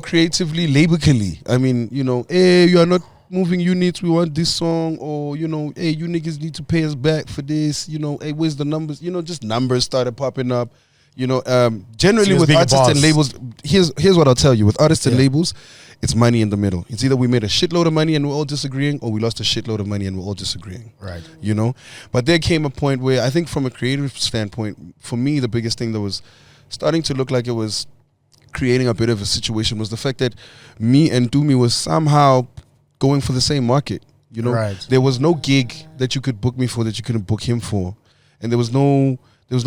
C: creatively, labically. I mean, hey, you are not moving units, we want this song, or hey, you niggas need to pay us back for this, hey, where's the numbers? Just numbers started popping up. Generally with artists and labels, here's what I'll tell you. With artists and labels, it's money in the middle. It's either we made a shitload of money and we're all disagreeing, or we lost a shitload of money and we're all disagreeing.
B: Right.
C: But there came a point where I think from a creative standpoint, for me, the biggest thing that was starting to look like it was creating a bit of a situation was the fact that me and Dumi was somehow going for the same market.
B: Right.
C: There was no gig that you could book me for that you couldn't book him for. And there was no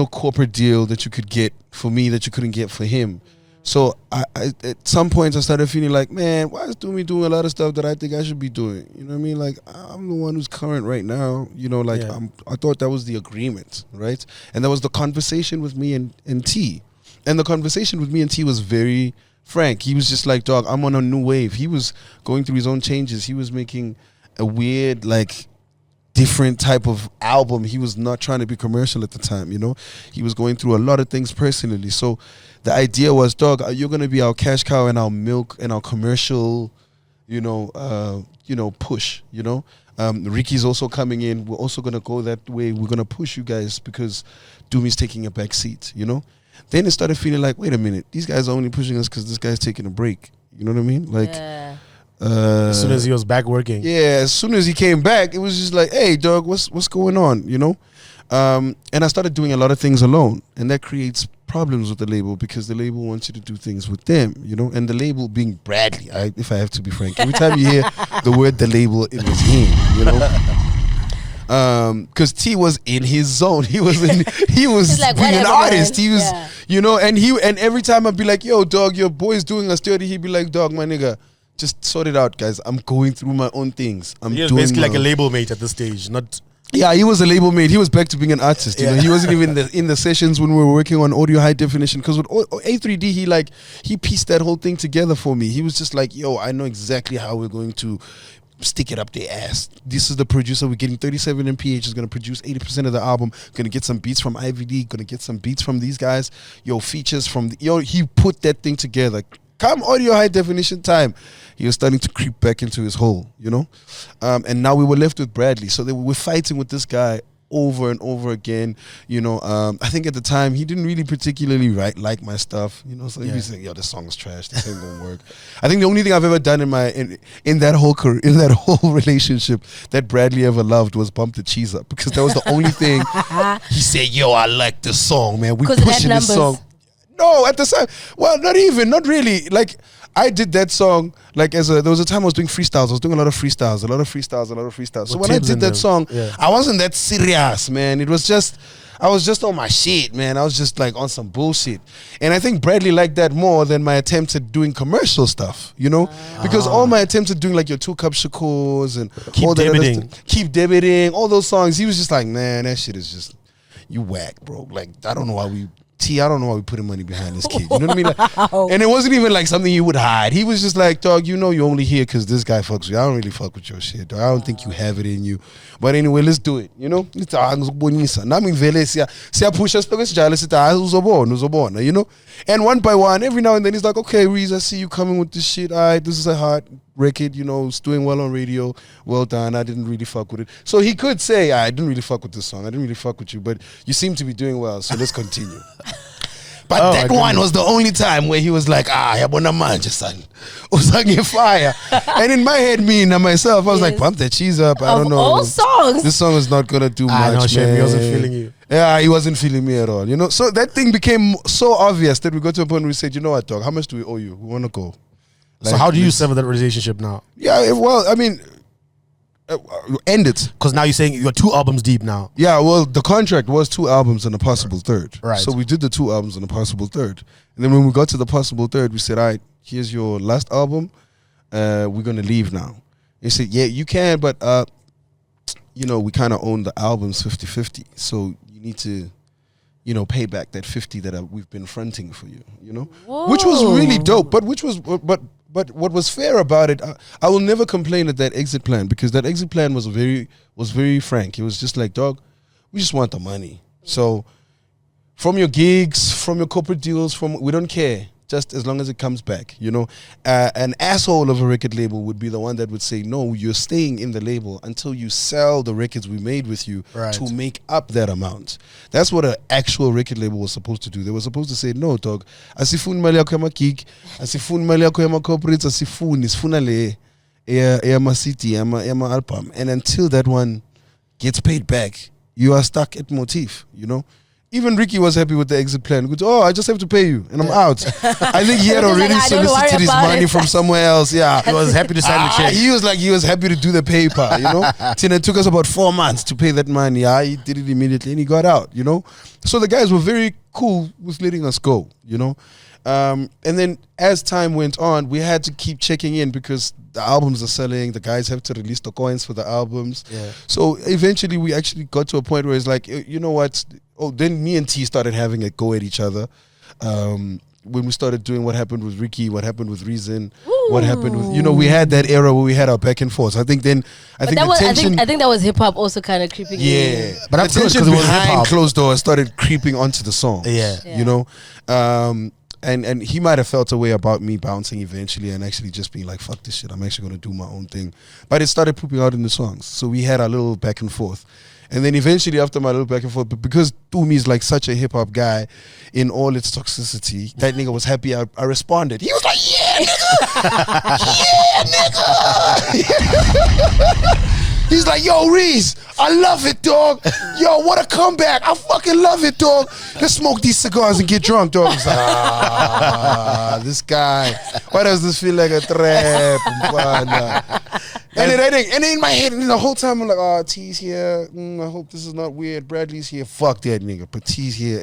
C: corporate deal that you could get for me that you couldn't get for him. So I at some point I started feeling like, man, why is Dumi doing a lot of stuff that I think I should be doing? You know what I mean? Like, I'm the one who's current right now. I thought that was the agreement, right? And that was the conversation with me and T. And the conversation with me and T was very frank. He was just like, dog, I'm on a new wave. He was going through his own changes. He was making a weird, different type of album. He was not trying to be commercial at the time, He was going through a lot of things personally. So the idea was, dog, you're going to be our cash cow and our milk and our commercial, push, Ricky's also coming in. We're also going to go that way. We're going to push you guys because Dumi's taking a back seat, Then it started feeling like, wait a minute, these guys are only pushing us because this guy's taking a break. You know what I mean?
B: As soon as he was back working.
C: Yeah, as soon as he came back, it was just like, hey, dog, what's going on, you know? And I started doing a lot of things alone, and that creates problems with the label because the label wants you to do things with them, you know? And the label being Bradley, if I have to be frank, every time you hear the word the label, it was him, you know? Because T was in his zone. He was like, being an artist. He was, you know, and every time I'd be like, yo, dog, your boy's doing us dirty. He'd be like, dog, my nigga, just sort it out, guys. I'm going through my own things.
B: He was basically like a label mate at this stage, not.
C: Yeah, he was a label mate. He was back to being an artist. You know, he wasn't even in the sessions when we were working on audio high definition. Because with A3D, he pieced that whole thing together for me. He was just like, yo, I know exactly how we're going to stick it up their ass. This is the producer. We're getting 37 MPH. Is going to produce 80% of the album. Going to get some beats from IVD. Going to get some beats from these guys. Yo, features from he put that thing together. Come audio high definition time, he was starting to creep back into his hole, you know? And now we were left with Bradley. So they were fighting with this guy over and over again, you know? I think at the time, he didn't really particularly like my stuff, you know? So he'd be saying, yo, this song is trash. This ain't gonna work. I think the only thing I've ever done in that whole career, in that whole relationship that Bradley ever loved was Bump the Cheese Up, because that was the only thing. He said, yo, I like this song, man. We pushing this song. No, at the time, well, not really. Like, I did that song, like, there was a time I was doing freestyles. I was doing a lot of freestyles. So when I did that song, I wasn't that serious, man. I was just on my shit, man. I was just, like, on some bullshit. And I think Bradley liked that more than my attempts at doing commercial stuff, you know? Because all my attempts at doing, like, your 2 Cup Shakurs and all that other stuff, Keep Debiting, all those songs, he was just like, man, that shit is just, you whack, bro. Like, I don't know why we putting money behind this kid. You know what I mean? Like, and it wasn't even like something you would hide. He was just like, dog, you know you're only here because this guy fucks with you. I don't really fuck with your shit, dog. I don't think you have it in you. But anyway, let's do it. You know? You know? And one by one, every now and then he's like, okay, Reese, I see you coming with this shit. All right, this is a hot record, you know, it's doing well on radio. Well done. I didn't really fuck with it. So he could say, I didn't really fuck with this song. I didn't really fuck with you, but you seem to be doing well, so let's continue. But that one was the only time where he was like, yabona manje, son. Uzange fire. And in my head, me and myself, I was like, pump that cheese up. I don't know.
A: All songs.
C: This song is not going to do much,
B: man. He wasn't feeling you.
C: Yeah, he wasn't feeling me at all, you know. So that thing became so obvious that we got to a point where we said, you know what, dog, how much do we owe you? We want to go.
B: Like, so how do you sever that relationship now?
C: Yeah, well, I mean, end it.
B: Because now you're saying you're 2 albums deep now.
C: Yeah, well, the contract was 2 albums and a possible third.
B: Right.
C: So we did the 2 albums and a possible third. And then when we got to the possible third, we said, all right, here's your last album. We're going to leave now. He said, yeah, you can, but, you know, we kind of own the albums 50-50. So you need to, you know, pay back that 50 that we've been fronting for you, you know?
A: Whoa.
C: Which was really dope, but what was fair about it, I will never complain at that exit plan, because that exit plan was very frank. It was just like, dog, we just want the money. So from your gigs, from your corporate deals, we don't care, just as long as it comes back, you know. An asshole of a record label would be the one that would say, no, you're staying in the label until you sell the records we made with you to make up that amount. That's what an actual record label was supposed to do. They were supposed to say, no, dog, asifuni mali yakho yama-gig, asifuni mali yakho yama-corporates, sifuna le yama-city, yama-album. And until that one gets paid back, you are stuck at motif, you know. Even Ricky was happy with the exit plan. He goes, I just have to pay you, and I'm out. I think he had already solicited his money from somewhere else. Yeah,
B: he was happy to sign the check.
C: He was happy to do the paper, you know. It took us about 4 months to pay that money. Yeah, he did it immediately, and he got out, you know. So the guys were very cool with letting us go, you know. And then as time went on, we had to keep checking in because the albums are selling. The guys have to release the coins for the albums. Yeah. So eventually we actually got to a point where it's like, you know what? Then me and T started having a go at each other. When we started doing what happened with Ricky, what happened with Reason, what happened with, you know, we had that era where we had our back and forth. I think then, I think
A: that was hip hop also kind of creeping in.
C: Yeah, but the tension behind closed doors started creeping onto the song.
B: Yeah.
C: You know, and he might have felt a way about me bouncing eventually and actually just being like, fuck this shit, I'm actually going to do my own thing. But it started pooping out in the songs. So we had our little back and forth. And then eventually after my little back and forth, but because Tumi is like such a hip-hop guy in all its toxicity, that nigga was happy I responded. He was like, yeah, nigga! nigga. He's like, yo, Reese, I love it, dog. Yo, what a comeback. I fucking love it, dog. Let's smoke these cigars and get drunk, dog. He's like, this guy. Why does this feel like a trap? And then in my head, the whole time I'm like, oh, T's here. I hope this is not weird. Bradley's here. Fuck that nigga. But T's here.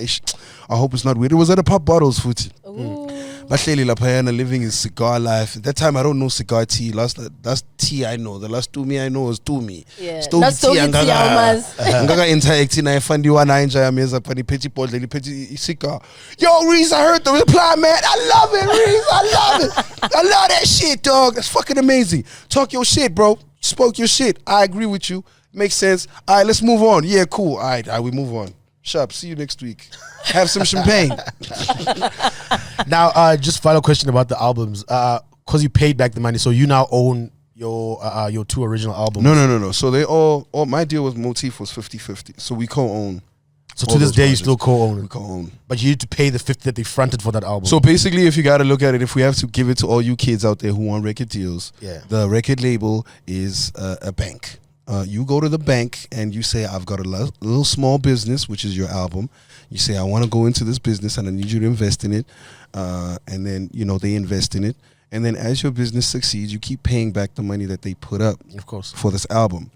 C: I hope it's not weird. It was at a pop bottles, foot. Mahleli laphayana living his cigar life. At that time I don't know cigar tea. That's tea I know. The last Tumi I know is Tumi.
A: Yeah.
C: Stogie tea angaka interacting I find you one enjoy meza pani petty bottle petty cigar. Yo Reese, I heard the reply, man. I love it, Reese. I love it. I love that shit, dog. That's fucking amazing. Talk your shit, bro. Spoke your shit. I agree with you. Makes sense. All right, let's move on. Yeah, cool. All right, we move on. Sharp, see you next week. Have some champagne.
B: Now, just final question about the albums. Because you paid back the money, so you now own your 2 original albums.
C: No. So they all my deal with Motif was 50-50. So we co-own.
B: So to this day, you still co-own.
C: We co-own.
B: But you need to pay the 50 that they fronted for that album.
C: So basically, if you got to look at it, if we have to give it to all you kids out there who want record deals, the record label is a bank. You go to the bank and you say, I've got a little small business, which is your album. You say, I want to go into this business and I need you to invest in it. And then, they invest in it. And then as your business succeeds, you keep paying back the money that they put up,
B: of course,
C: for this album.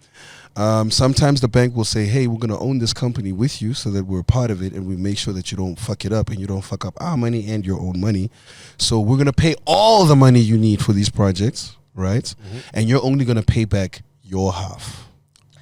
C: Sometimes the bank will say, hey, we're going to own this company with you so that we're a part of it and we make sure that you don't fuck it up and you don't fuck up our money and your own money. So we're going to pay all the money you need for these projects, right? Mm-hmm. And you're only going to pay back your half.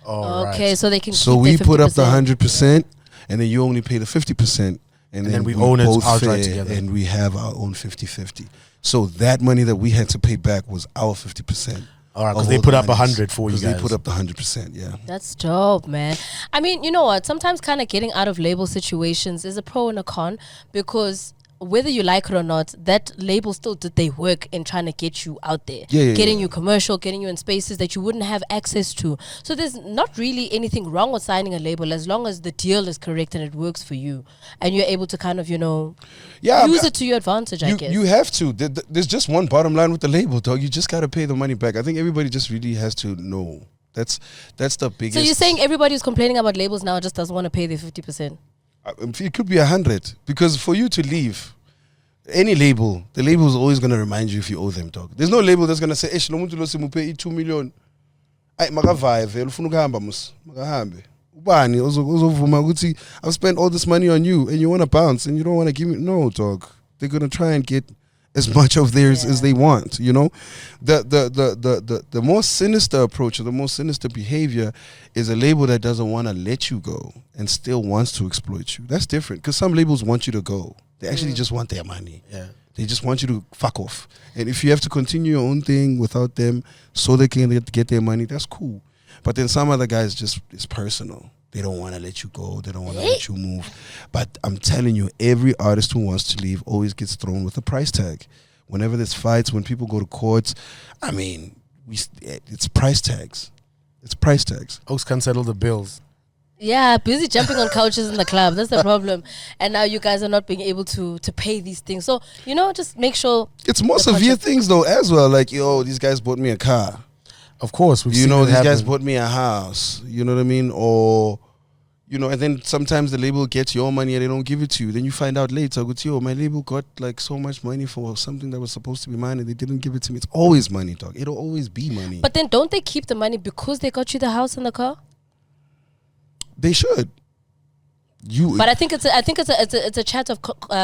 A: Okay, so they can.
C: So we put up the 100%, and then you only pay the 50%, and then we own it outright together, and we have our own 50-50. So that money that we had to pay back was our 50%.
B: All right, because they put up 100 for you guys.
C: They put up the 100%, yeah.
A: That's dope, man. I mean, you know what? Sometimes kind of getting out of label situations is a pro and a con, because whether you like it or not, that label still did their work in trying to get you out there. Getting you commercial, getting you in spaces that you wouldn't have access to. So there's not really anything wrong with signing a label as long as the deal is correct and it works for you. And you're able to kind of, use it to your advantage, I guess.
C: You have to. There's just one bottom line with the label, dog. You just got to pay the money back. I think everybody just really has to know. That's the biggest.
A: So you're saying everybody who's complaining about labels now just doesn't want to pay their 50%?
C: It could be 100, because for you to leave any label, the label is always going to remind you if you owe them, dog. There's no label that's going to say, "Eish, lo muntu lo simupe 2 million. Ay makavayive, ufuna ukuhamba mus, makahambe." Ubani uzovuma ukuthi I've spent all this money on you and you want to bounce and you don't want to give me. No, dog. They're going to try and get as much of theirs as they want, The more sinister approach or the more sinister behavior is a label that doesn't want to let you go and still wants to exploit you. That's different, because some labels want you to go. They actually just want their money.
B: Yeah.
C: They just want you to fuck off. And if you have to continue your own thing without them so they can get their money, that's cool. But then some other guys it's personal. They don't want to let you go. They don't want to let you move. But I'm telling you, every artist who wants to leave always gets thrown with a price tag. Whenever there's fights, when people go to courts, I mean, it's price tags. It's price tags.
B: Oaks can't settle the bills.
A: Yeah, busy jumping on couches in the club. That's the problem. And now you guys are not being able to pay these things. So, just make sure.
C: It's more severe things, though, as well. Like, these guys bought me a car.
B: Of course.
C: These guys bought me a house. You know what I mean? Or, and then sometimes the label gets your money and they don't give it to you. Then you find out later, my label got like so much money for something that was supposed to be mine and they didn't give it to me. It's always money, dog. It'll always be money.
A: But then don't they keep the money because they got you the house and the car?
C: They should.
A: But I think it's a chat of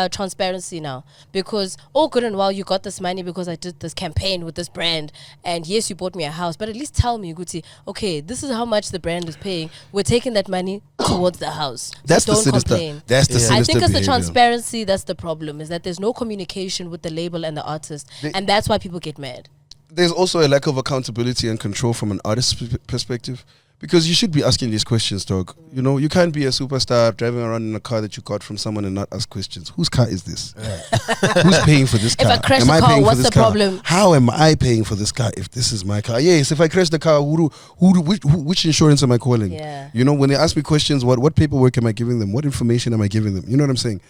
A: transparency now, because all good and well you got this money because I did this campaign with this brand, and yes, you bought me a house, but at least tell me, Guti, okay, this is how much the brand is paying. We're taking that money towards the house.
C: That's
A: so don't complain.
C: That's the sinister
A: I think it's the
C: behavior.
A: transparency that's the problem, is that there's no communication with the label and the artist, and that's why people get mad.
C: There's also a lack of accountability and control from an artist's perspective. Because you should be asking these questions, dog. You can't be a superstar driving around in a car that you got from someone and not ask questions. Whose car is this? Who's paying for this car?
A: If I crash the car, what's the problem?
C: How am I paying for this car if this is my car? Yes, if I crash the car, which insurance am I calling?
A: Yeah.
C: When they ask me questions, what paperwork am I giving them? What information am I giving them? You know what I'm saying?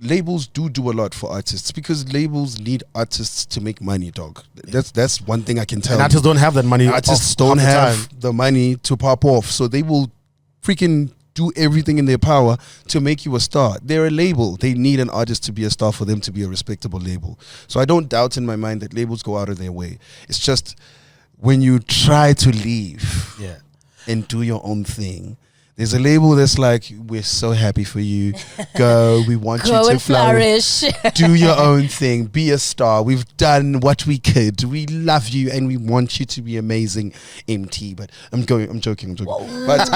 C: labels do a lot for artists because labels need artists to make money, dog. That's one thing I can tell.
B: And artists don't have that money.
C: Artists don't have the money to pop off, so they will freaking do everything in their power to make you a star. They're a label. They need an artist to be a star for them to be a respectable label. So I don't doubt in my mind that labels go out of their way. It's just when you try to leave and do your own thing, there's a label that's like, we're so happy for you. Go. We want you to flourish. Do your own thing. Be a star. We've done what we could. We love you and we want you to be amazing, MT. But I'm joking. But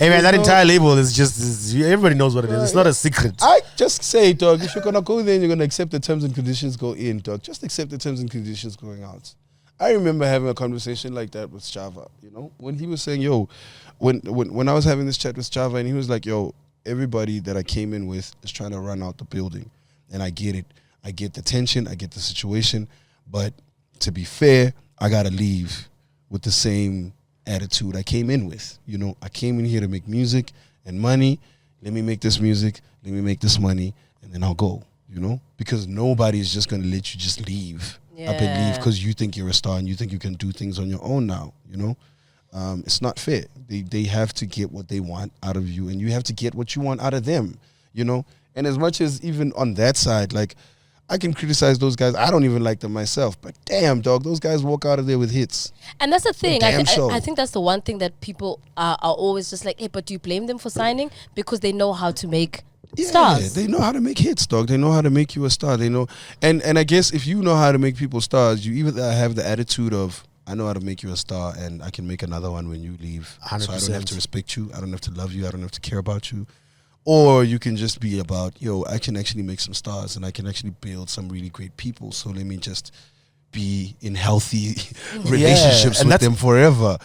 B: hey man, that entire label is just everybody knows what it is. It's not a secret.
C: I just say, dog, if you're gonna go there and you're gonna accept the terms and conditions go in, dog, just accept the terms and conditions going out. I remember having a conversation like that with Java, when he was saying, yo, when I was having this chat with Java and he was like, yo, everybody that I came in with is trying to run out the building. And I get it. I get the tension. I get the situation. But to be fair, I got to leave with the same attitude I came in with. I came in here to make music and money. Let me make this music. Let me make this money. And then I'll go, because nobody is just going to let you just leave. Up and leave because you think you're a star and you think you can do things on your own now, it's not fair. They have to get what they want out of you and you have to get what you want out of them, and as much as even on that side, like, I can criticize those guys. I don't even like them myself, but damn, dog, those guys walk out of there with hits.
A: And that's the thing. I think that's the one thing that people are always just like, hey, but do you blame them for signing? Because they know how to make stars.
C: They know how to make hits, dog. They know how to make you a star. They know, and I guess if you know how to make people stars, you either have the attitude of, I know how to make you a star and I can make another one when you leave. 100%. So I don't have to respect you. I don't have to love you. I don't have to care about you. Or you can just be about, yo, I can actually make some stars and I can actually build some really great people. So let me just be in healthy relationships with them forever.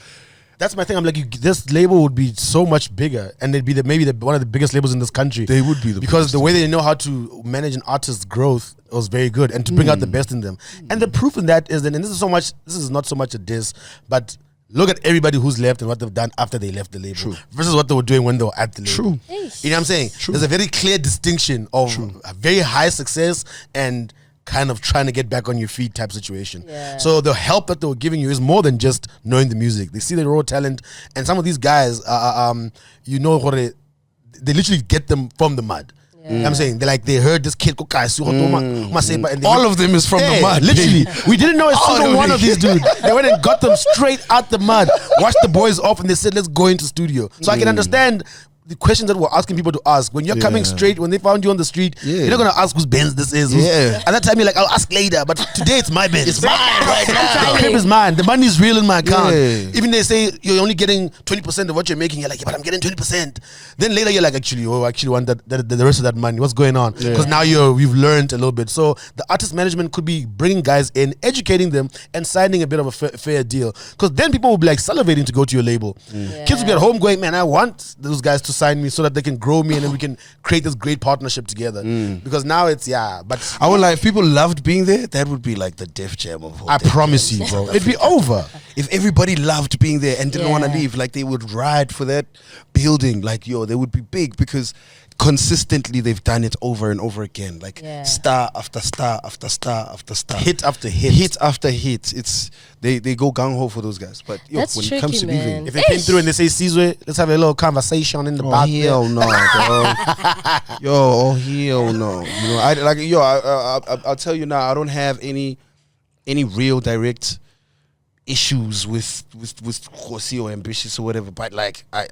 B: That's my thing. I'm like, this label would be so much bigger, and they'd be maybe one of the biggest labels in this country.
C: They would be
B: because the way they know how to manage an artist's growth was very good, and to bring out the best in them. And the proof in that is, and this is not so much a diss, but look at everybody who's left and what they've done after they left the label versus what they were doing when they were at the label.
C: True.
B: You know what I'm saying? There's a very clear distinction of a very high success and kind of trying to get back on your feet type situation. So the help that they were giving you is more than just knowing the music. They see the raw talent, and some of these guys, they literally get them from the mud. You know what I'm saying? They heard this kid, and
C: all of them is from the mud.
B: Literally. We didn't know a single one of these dudes. They went and got them straight out the mud, washed the boys off, and they said, let's go into studio. So I can understand the questions that we're asking people to ask. When you're coming straight, when they found you on the street, you're not going to ask whose Benz this is. At that time, you're like, I'll ask later. But today, it's my Benz.
C: It's mine right now.
B: The crib is mine. The money is real in my account. Even they say you're only getting 20% of what you're making. You're like, but I'm getting 20%. Then later, you're like, actually want the rest of that money. What's going on? Because now we've learned a little bit. So the artist management could be bringing guys in, educating them, and signing a bit of a fair deal. Because then people will be like salivating to go to your label. Kids will be at home going, man, I want those guys to sign me so that they can grow me and then we can create this great partnership together. Because now it's but
C: I would like, if people loved being there, that would be like the Def Jam of
B: I promise you, bro. It'd be over.
C: If everybody loved being there and didn't want to leave, like they would ride for that building, like they would be big because consistently they've done it over and over again, like star after star after star after star,
B: hit after hit
C: after hit. It's they go gung-ho for those guys, but
A: that's
C: when
A: tricky,
C: it comes to leaving,
B: if they came through and they say, Sizwe, let's have a little conversation in the back.
C: Hell no, hell no. I'll tell you now, I don't have any real direct issues with Khosi or Ambitious or whatever, but like I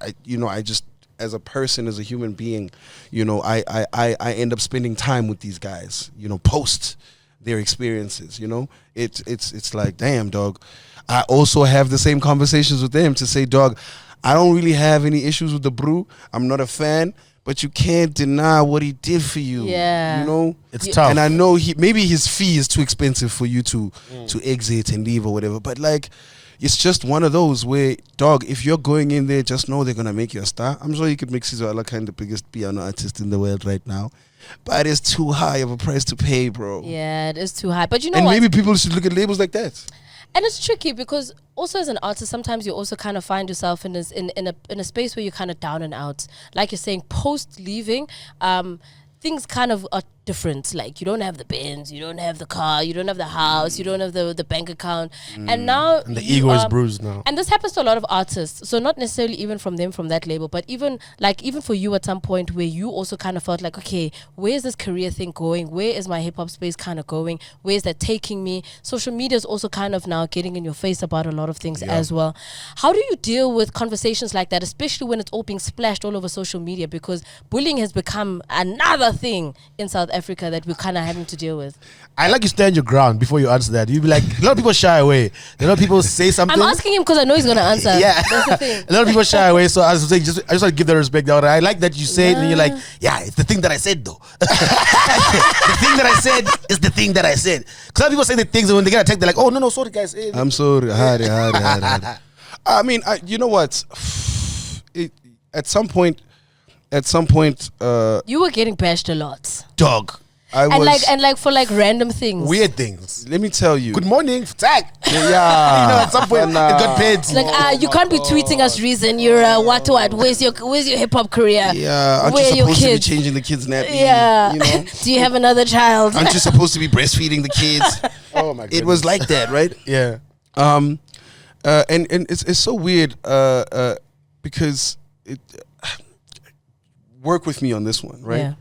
C: just, as a person, as a human being, I end up spending time with these guys, post their experiences, it's like, damn, dog. I also have the same conversations with them to say, dog, I don't really have any issues with the brew. I'm not a fan, but you can't deny what he did for you.
B: It's tough.
C: And I know maybe his fee is too expensive for you to exit and leave or whatever, but like, it's just one of those where, dog, if you're going in there, just know they're going to make you a star. I'm sure you could make Sizwe Alakine the biggest piano artist in the world right now. But it's too high of a price to pay, bro.
A: Yeah, it is too high. But you know
C: and
A: what?
C: Maybe people should look at labels like that.
A: And it's tricky because also as an artist, sometimes you also kind of find yourself in a space where you're kind of down and out. Like you're saying, post leaving, things kind of are different. Like you don't have the Benz, you don't have the car, you don't have the house, you don't have the bank account, and now
B: And the ego is bruised now.
A: and this happens to a lot of artists. So not necessarily even from them from that label, but even for you at some point where you also kind of felt like, okay, where's this career thing going? Where is my hip hop space kind of going? Where is that taking me? Social media is also kind of now getting in your face about a lot of things as well. How do you deal with conversations like that, especially when it's all being splashed all over social media? Because bullying has become another thing in South Africa that we're kind of having to deal with.
B: I like you stand your ground before you answer that. You'd be like, a lot of people shy away. A lot of people say something.
A: I'm asking him because I know he's going to answer.
B: Yeah.
A: That's the thing.
B: A lot of people shy away. So I was saying, I just want to give the respect out. I like that you say it and you're like, yeah, it's the thing that I said though. The thing that I said is the thing that I said. Because some people say the things and when they get attacked, they're like, oh, no, sorry guys.
C: I'm sorry. Hari. I mean, you know what? At some point,
A: You were getting bashed a lot.
B: Dog.
A: And for random things.
B: Weird things.
C: Let me tell you.
B: Good morning, tag.
C: Yeah.
B: You know, at some point, it got paid.
A: It's like, you can't be tweeting us reason. You're what? Where's your hip hop career?
C: Yeah. Aren't
A: Where are
C: you
A: your
C: supposed to be
A: kids?
C: changing the kids' nappy?
A: Yeah.
C: You know?
A: Do you have another child?
C: Aren't you supposed to be breastfeeding the kids?
B: Oh my god.
C: It was like that, right?
B: Yeah.
C: And it's so weird because it work with me on this one, right?
A: Yeah.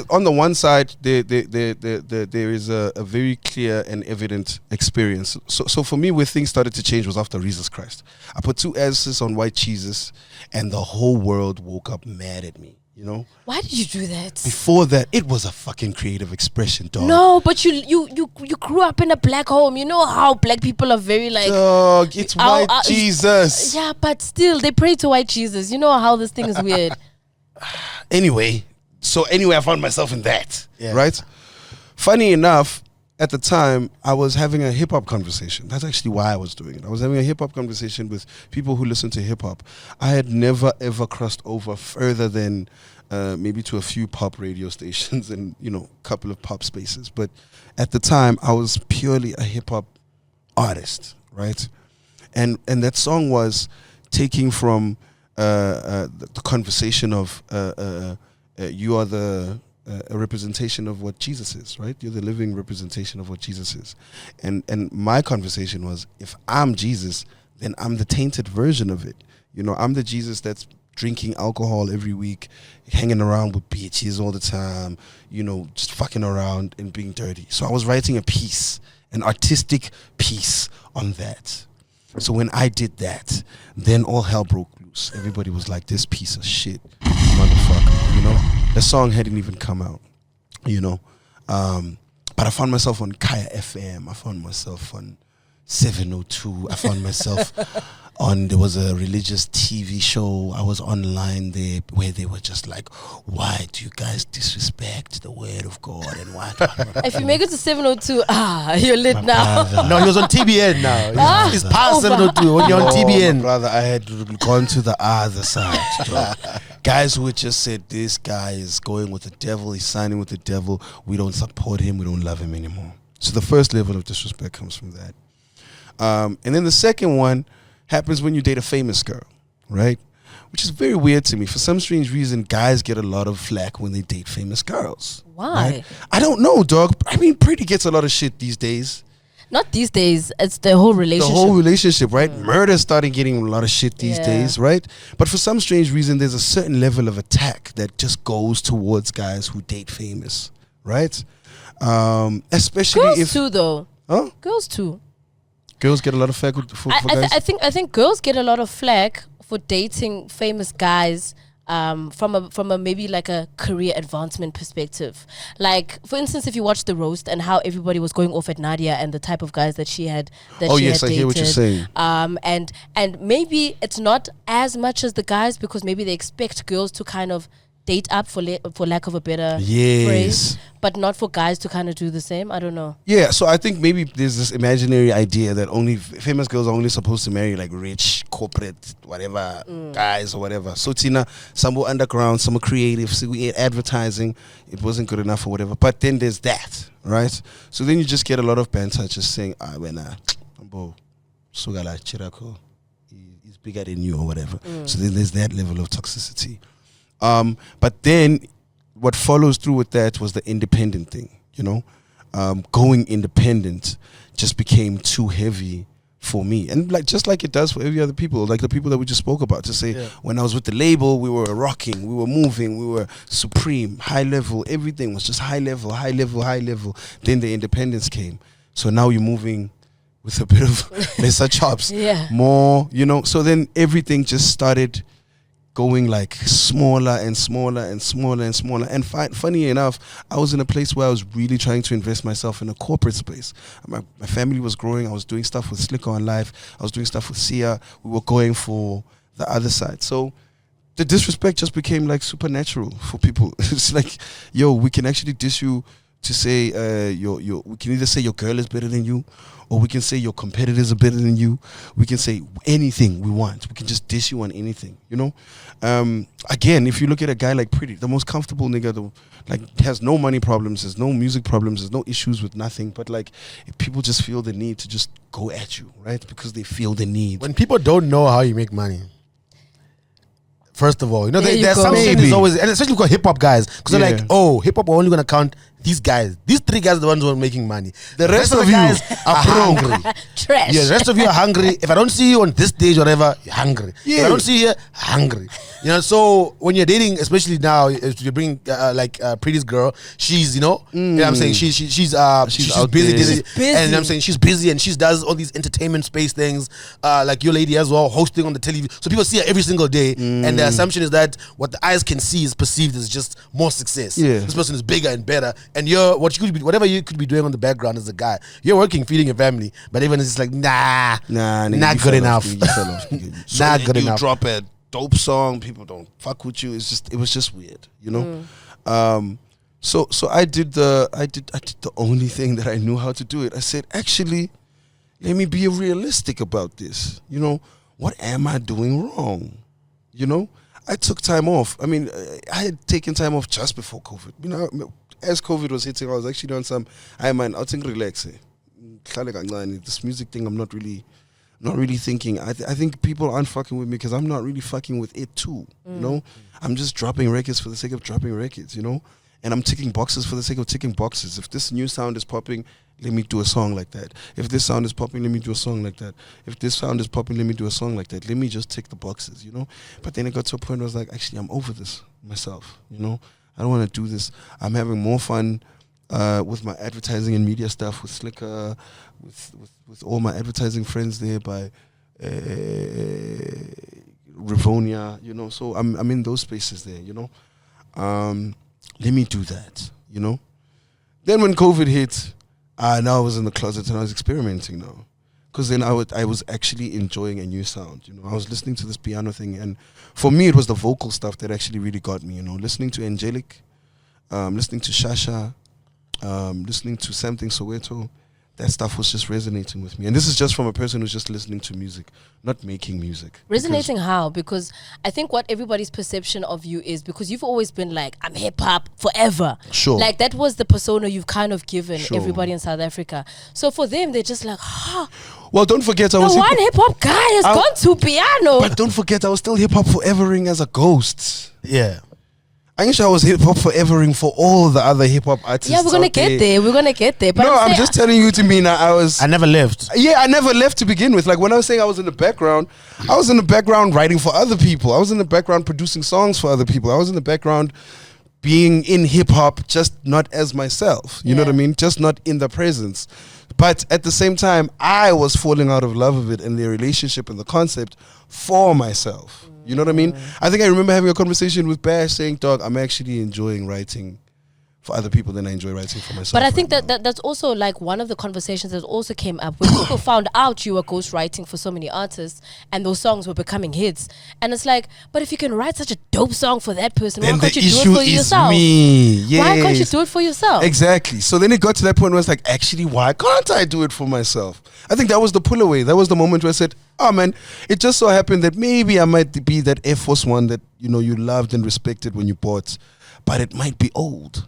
C: On the one side there is a very clear and evident experience. So for me, where things started to change was after Jesus Christ. I put 2 S's on white cheeses, and the whole world woke up mad at me. You know?
A: Why did you do that?
C: Before that, it was a fucking creative expression, dog.
A: No, but you grew up in a black home. You know how black people are very like.
C: Dog, it's white Jesus.
A: Yeah, but still, they pray to white Jesus. You know how this thing is weird.
C: Anyway, I found myself in that,
B: Yeah.
C: right? Funny enough, at the time, I was having a hip-hop conversation. That's actually why I was doing it. I was having a hip-hop conversation with people who listen to hip-hop. I had never, ever crossed over further than maybe to a few pop radio stations and, you know, a couple of pop spaces. But at the time, I was purely a hip-hop artist, right? And that song was taking from the conversation of you are a representation of what Jesus is, right? You're the living representation of what Jesus is. And my conversation was, if I'm Jesus, then I'm the tainted version of it. You know, I'm the Jesus that's drinking alcohol every week, hanging around with bitches all the time, you know, just fucking around and being dirty. So I was writing a piece, an artistic piece on that. So when I did that, then all hell broke loose. Everybody was like, this piece of shit, motherfucker, you know? The song hadn't even come out, you know? But I found myself on Kaya FM. I found myself on 702. I found myself there was a religious TV show. I was online there where they were just like, why do you guys disrespect the word of God and what?
A: If you make it to 702, you're lit now.
B: No, he was on TBN now. He's past 702 when you're on TBN.
C: My brother, I had gone to the other side. Guys who had just said, this guy is going with the devil, he's signing with the devil, we don't support him, we don't love him anymore. So the first level of disrespect comes from that. And then the second one happens when you date a famous girl, right? Which is very weird to me. For some strange reason, guys get a lot of flack when they date famous girls.
A: Why?
C: Right? I don't know, dog. I mean, Pretty gets a lot of shit these days.
A: Not these days. It's the whole relationship.
C: The whole relationship, right? Murder started getting a lot of shit these days, right? But for some strange reason, there's a certain level of attack that just goes towards guys who date famous, right? Especially
A: Girls
C: if
A: too, though.
C: Huh?
A: Girls too.
C: Girls get a lot of flack for guys.
A: I think girls get a lot of flack for dating famous guys from a maybe like a career advancement perspective. Like, for instance, if you watch The Roast and how everybody was going off at Nadia and the type of guys that she had that
C: Oh
A: she
C: yes,
A: had
C: I
A: dated.
C: hear what you're saying.
A: And maybe it's not as much as the guys because maybe they expect girls to kind of date up, for lack of a better
C: Yes.
A: phrase, but not for guys to kind of do the same? I don't know.
C: Yeah, so I think maybe there's this imaginary idea that only famous girls are only supposed to marry like rich, corporate, whatever, guys or whatever. So Tina, some were underground, some were creative, so we had advertising, it wasn't good enough or whatever. But then there's that, right? So then you just get a lot of banter just saying, Sugala Chirako, he's bigger than you or whatever. So then there's that level of toxicity. But then what follows through with that was the independent thing, you know. Going independent just became too heavy for me. And like just like it does for every other people, like the people that we just spoke about, to say when I was with the label, we were rocking, we were moving, we were supreme, high level, everything was just high level, high level, high level. Then the independence came. So now you're moving with a bit of lesser chops, more, you know. So then everything just started going like smaller and smaller and smaller and smaller. And funny enough, I was in a place where I was really trying to invest myself in a corporate space. My family was growing. I was doing stuff with Slicker on Live. I was doing stuff with Sia. We were going for the other side. So the disrespect just became like supernatural for people. It's like, yo, we can actually diss you to say we can either say your girl is better than you, or we can say your competitors are better than you. We can say anything we want. We can just diss you on anything, you know. Again, if you look at a guy like Pretty, the most comfortable nigga, has no money problems, has no music problems, has no issues with nothing, but like people just feel the need to just go at you, right? Because they feel the need.
B: When people don't know how you make money, first of all, you know, the assumption is always, and especially for hip hop guys, because they're like, oh, hip hop are only gonna count these guys. These three guys are the ones who are making money. The rest of you guys are hungry.
A: Trash.
B: Yeah, the rest of you are hungry. If I don't see you on this stage or whatever, you're hungry. Yeah. If I don't see you, hungry. You know, so when you're dating, especially now, if you bring Pretty's girl, she's, you know what I'm saying, she's busy, and I'm saying she's busy, and she does all these entertainment space things, like your lady as well, hosting on the television. So people see her every single day, and the assumption is that what the eyes can see is perceived as just more success. Yeah. This person is bigger and better, and whatever you could be doing on the background as a guy, you're working, feeding your family, but even it's like not good enough.
C: Not good enough. You drop a dope song, people don't fuck with you. It was just weird, you know. So I did the only thing that I knew how to do it. I said, actually, let me be realistic about this. You know, what am I doing wrong? You know, I took time off. I mean, I had taken time off just before COVID. You know, as COVID was hitting, I was actually doing some, I'll think relax. This music thing, I'm not really thinking. I think people aren't fucking with me because I'm not really fucking with it too. You know, I'm just dropping records for the sake of dropping records, you know, and I'm ticking boxes for the sake of ticking boxes. If this new sound is popping, let me do a song like that. If this sound is popping, let me do a song like that. If this sound is popping, let me do a song like that. Let me just tick the boxes, you know. But then it got to a point where I was like, actually, I'm over this myself, you know. I don't want to do this. I'm having more fun with my advertising and media stuff, with Slicker, with all my advertising friends there by Rivonia, you know. So I'm in those spaces there, you know. Let me do that, you know. Then when COVID hit, now I was in the closet and I was experimenting now. Because then I was actually enjoying a new sound, you know. I was listening to this piano thing, and for me it was the vocal stuff that actually really got me, you know. Listening to Angelic, listening to Shasha, listening to Something Soweto, that stuff was just resonating with me. And this is just from a person who's just listening to music, not making music.
A: Resonating how? Because I think what everybody's perception of you is, because you've always been like, I'm hip-hop forever.
B: Sure.
A: Like, that was the persona you've kind of given everybody in South Africa. So for them, they're just like,
C: well, don't forget
A: the one hip-hop guy has gone to piano.
C: But don't forget, I was still hip-hop forevering as a ghost.
B: Yeah.
C: I was hip-hop forevering for all the other hip-hop artists.
A: Yeah, we're going to get there. We're going to get there. But
C: no, I'm just telling you, Tamina, I
B: never left.
C: Yeah, I never left to begin with. Like, when I was saying I was in the background, I was in the background writing for other people. I was in the background producing songs for other people. I was in the background being in hip-hop, just not as myself. You know what I mean? Just not in the presence. But at the same time, I was falling out of love with it and the relationship and the concept for myself. You know what I mean? I think I remember having a conversation with Bash saying, dog, I'm actually enjoying writing for other people than I enjoy writing for myself.
A: But I think that's also like one of the conversations that also came up when people found out you were ghostwriting for so many artists and those songs were becoming hits. And it's like, but if you can write such a dope song for that person,
C: then
A: why can't
C: the
A: you do
C: issue
A: it for
C: is
A: yourself?
C: me. Yes.
A: Why can't you do it for yourself?
C: Exactly. So then it got to that point where it's like, actually, why can't I do it for myself? I think that was the pull away. That was the moment where I said, oh man, it just so happened that maybe I might be that Air Force One that you loved and respected when you bought, but it might be old.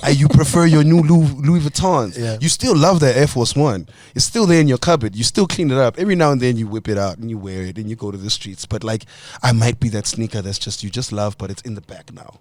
C: You prefer your new Louis Vuittons.
B: Yeah.
C: You still love that Air Force One. It's still there in your cupboard. You still clean it up. Every now and then you whip it out and you wear it and you go to the streets. But like, I might be that sneaker that's you just love, but it's in the back now,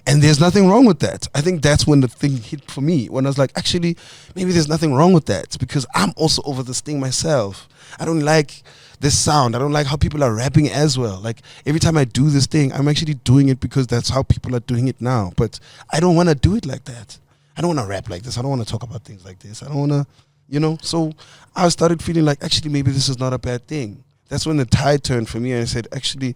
C: And there's nothing wrong with that. I think that's when the thing hit for me, when I was like, actually, maybe there's nothing wrong with that, because I'm also over this thing myself. I don't like this sound. I don't like how people are rapping as well. Like, every time I do this thing, I'm actually doing it because that's how people are doing it now. But I don't want to do it like that. I don't want to rap like this. I don't want to talk about things like this. I don't want to, So I started feeling like, actually, maybe this is not a bad thing. That's when the tide turned for me, and I said, actually,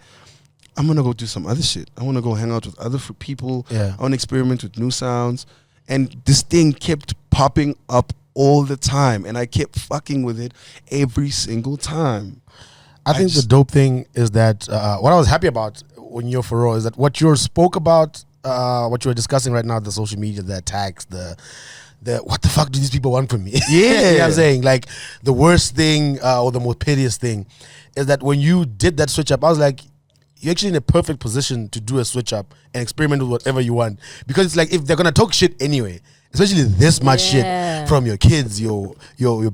C: I'm going to go do some other shit. I want to go hang out with other people.
B: Yeah.
C: I want to experiment with new sounds. And this thing kept popping up all the time, and I kept fucking with it every single time.
B: I think the dope thing is that what I was happy about when you're for is that what you spoke about, what you were discussing right now, the social media, the attacks, the what the fuck do these people want from me?
C: Yeah.
B: You know what I'm saying? Like, the worst thing or the most piteous thing is that when you did that switch up, I was like, you're actually in a perfect position to do a switch up and experiment with whatever you want. Because it's like, if they're going to talk shit anyway, especially this much shit from your kids, your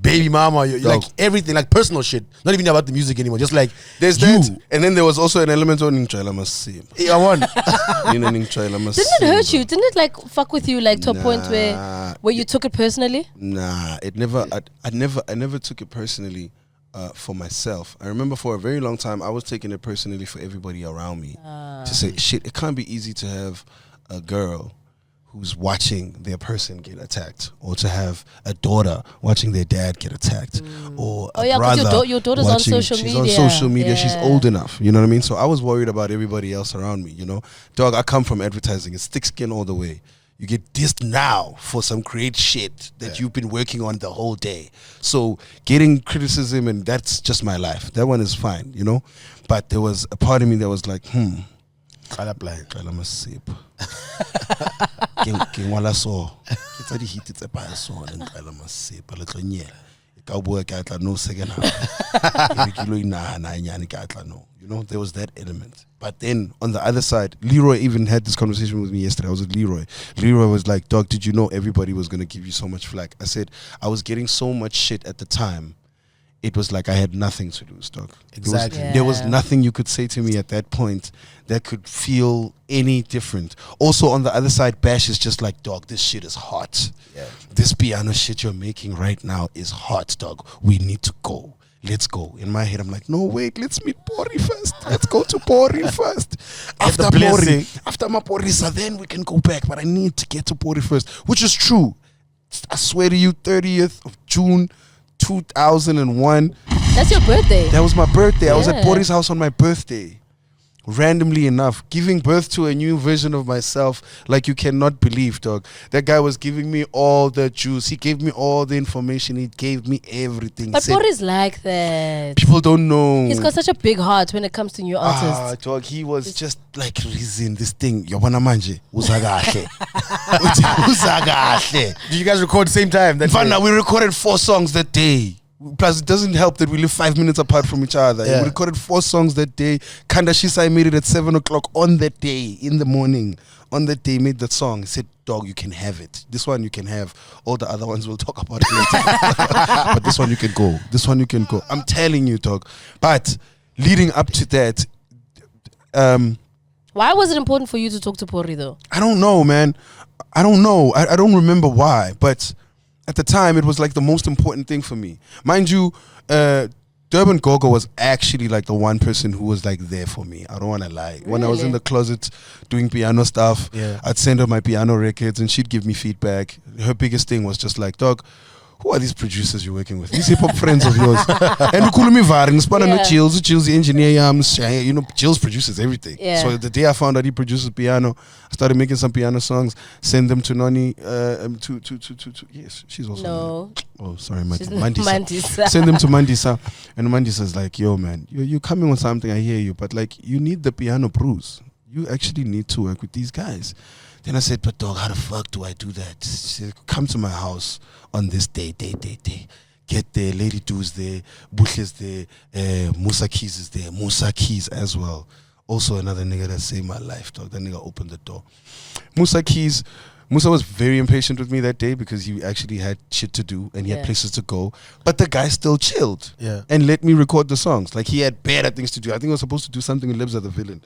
B: baby mama, like everything, like personal shit, not even about the music anymore, just like
C: there's that. And then there was also an element of Ningchayla Masib.
B: I want.
A: Didn't it hurt you? Didn't it like fuck with you, like to a point where you took it personally?
C: Nah, it never. I never took it personally. For myself, I remember for a very long time I was taking it personally for everybody around me. To say, shit, it can't be easy to have a girl who's watching their person get attacked, or to have a daughter watching their dad get attacked, or a brother.
A: Your daughter's on social media.
C: She's on social media. She's old enough. You know what I mean? So I was worried about everybody else around me. Dog, I come from advertising. It's thick skin all the way. You get dissed now for some great shit that you've been working on the whole day. So getting criticism, and that's just my life. That one is fine, But there was a part of me that was like, I must sip. There was that element. But then on the other side, Leroy even had this conversation with me yesterday. I was with Leroy. Leroy was like, dog, did you know everybody was going to give you so much flack? I said, I was getting so much shit at the time. It was like I had nothing to lose, dog.
B: Exactly.
C: There was nothing you could say to me at that point that could feel any different. Also, on the other side, Bash is just like, dog, this shit is hot. Yeah. This piano shit you're making right now is hot, dog. We need to go. Let's go. In my head, I'm like, no, wait, let's meet Pori first. Let's go to Pori first. After Pori, after Maphorisa, then we can go back. But I need to get to Pori first, which is true. I swear to you, 30th of June, 2001.
A: That's your birthday.
C: That was my birthday. I was at Pori's house on my birthday. Randomly enough, giving birth to a new version of myself like you cannot believe, dog. That guy was giving me all the juice. He gave me all the information. He gave me everything.
A: But Pori's like that.
C: People don't know.
A: He's got such a big heart when it comes to new artists.
C: Dog, he was just like reason this thing. Yabona manje uzagahle. Uzagahle.
B: Did you guys record the same time?
C: We recorded 4 songs that day. Plus, it doesn't help that we live 5 minutes apart from each other. We recorded 4 songs that day. Kanda Shisa made it at 7 o'clock on that day, in the morning. On that day, made that song. He said, dog, you can have it. This one you can have. All the other ones we'll talk about later. But this one you can go. This one you can go. I'm telling you, dog. But leading up to that...
A: why was it important for you to talk to Pori, though?
C: I don't know, man. I don't know. I don't remember why, but... At the time, it was like the most important thing for me. Mind you, Durban Gogo was actually like the one person who was like there for me. I don't want to lie. Really? When I was in the closet doing piano stuff, I'd send her my piano records and she'd give me feedback. Her biggest thing was just like, dog, who are these producers you're working with? These hip-hop friends of yours. And we call me Varing, Spanner no Chills the engineer, Chills produces everything.
A: Yeah.
C: So the day I found out he produces piano, I started making some piano songs, send them to Noni, yes, she's also sorry, Mandisa. Send them to Mandisa. And Mandisa's like, yo man, you're coming with something, I hear you, but like you need the piano pros. You actually need to work with these guys. Then I said, but dog, how the fuck do I do that? She said, come to my house on this day. Get there, Lady Do's there, Bush is there, Musa Keys is there, Musa Keys as well. Also another nigga that saved my life, dog. That nigga opened the door. Musa Keys, Musa was very impatient with me that day because he actually had shit to do and he had places to go. But the guy still chilled and let me record the songs. Like he had better things to do. I think I was supposed to do something in Lives of the Villain.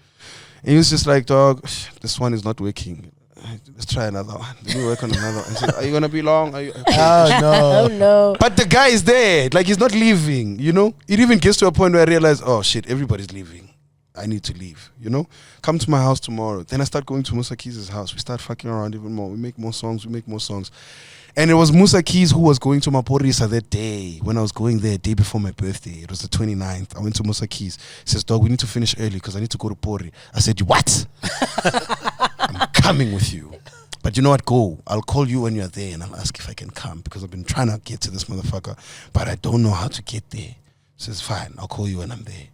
C: And he was just like, dog, this one is not working. Let's try another one. Let me work on another one. I said, are you going to be long?
A: Oh, no.
C: But the guy is there. Like, he's not leaving, you know? It even gets to a point where I realize, oh, shit, everybody's leaving. I need to leave, you know? Come to my house tomorrow. Then I start going to Musa Keys' house. We start fucking around even more. We make more songs. And it was Musa Keys who was going to Maphorisa that day. When I was going there, day before my birthday. It was the 29th. I went to Musa Keys. He says, dog, we need to finish early because I need to go to Pori. I said, what? I'm coming with you. But you know what? Go. I'll call you when you're there and I'll ask if I can come because I've been trying to get to this motherfucker, but I don't know how to get there. He says, fine. I'll call you when I'm there.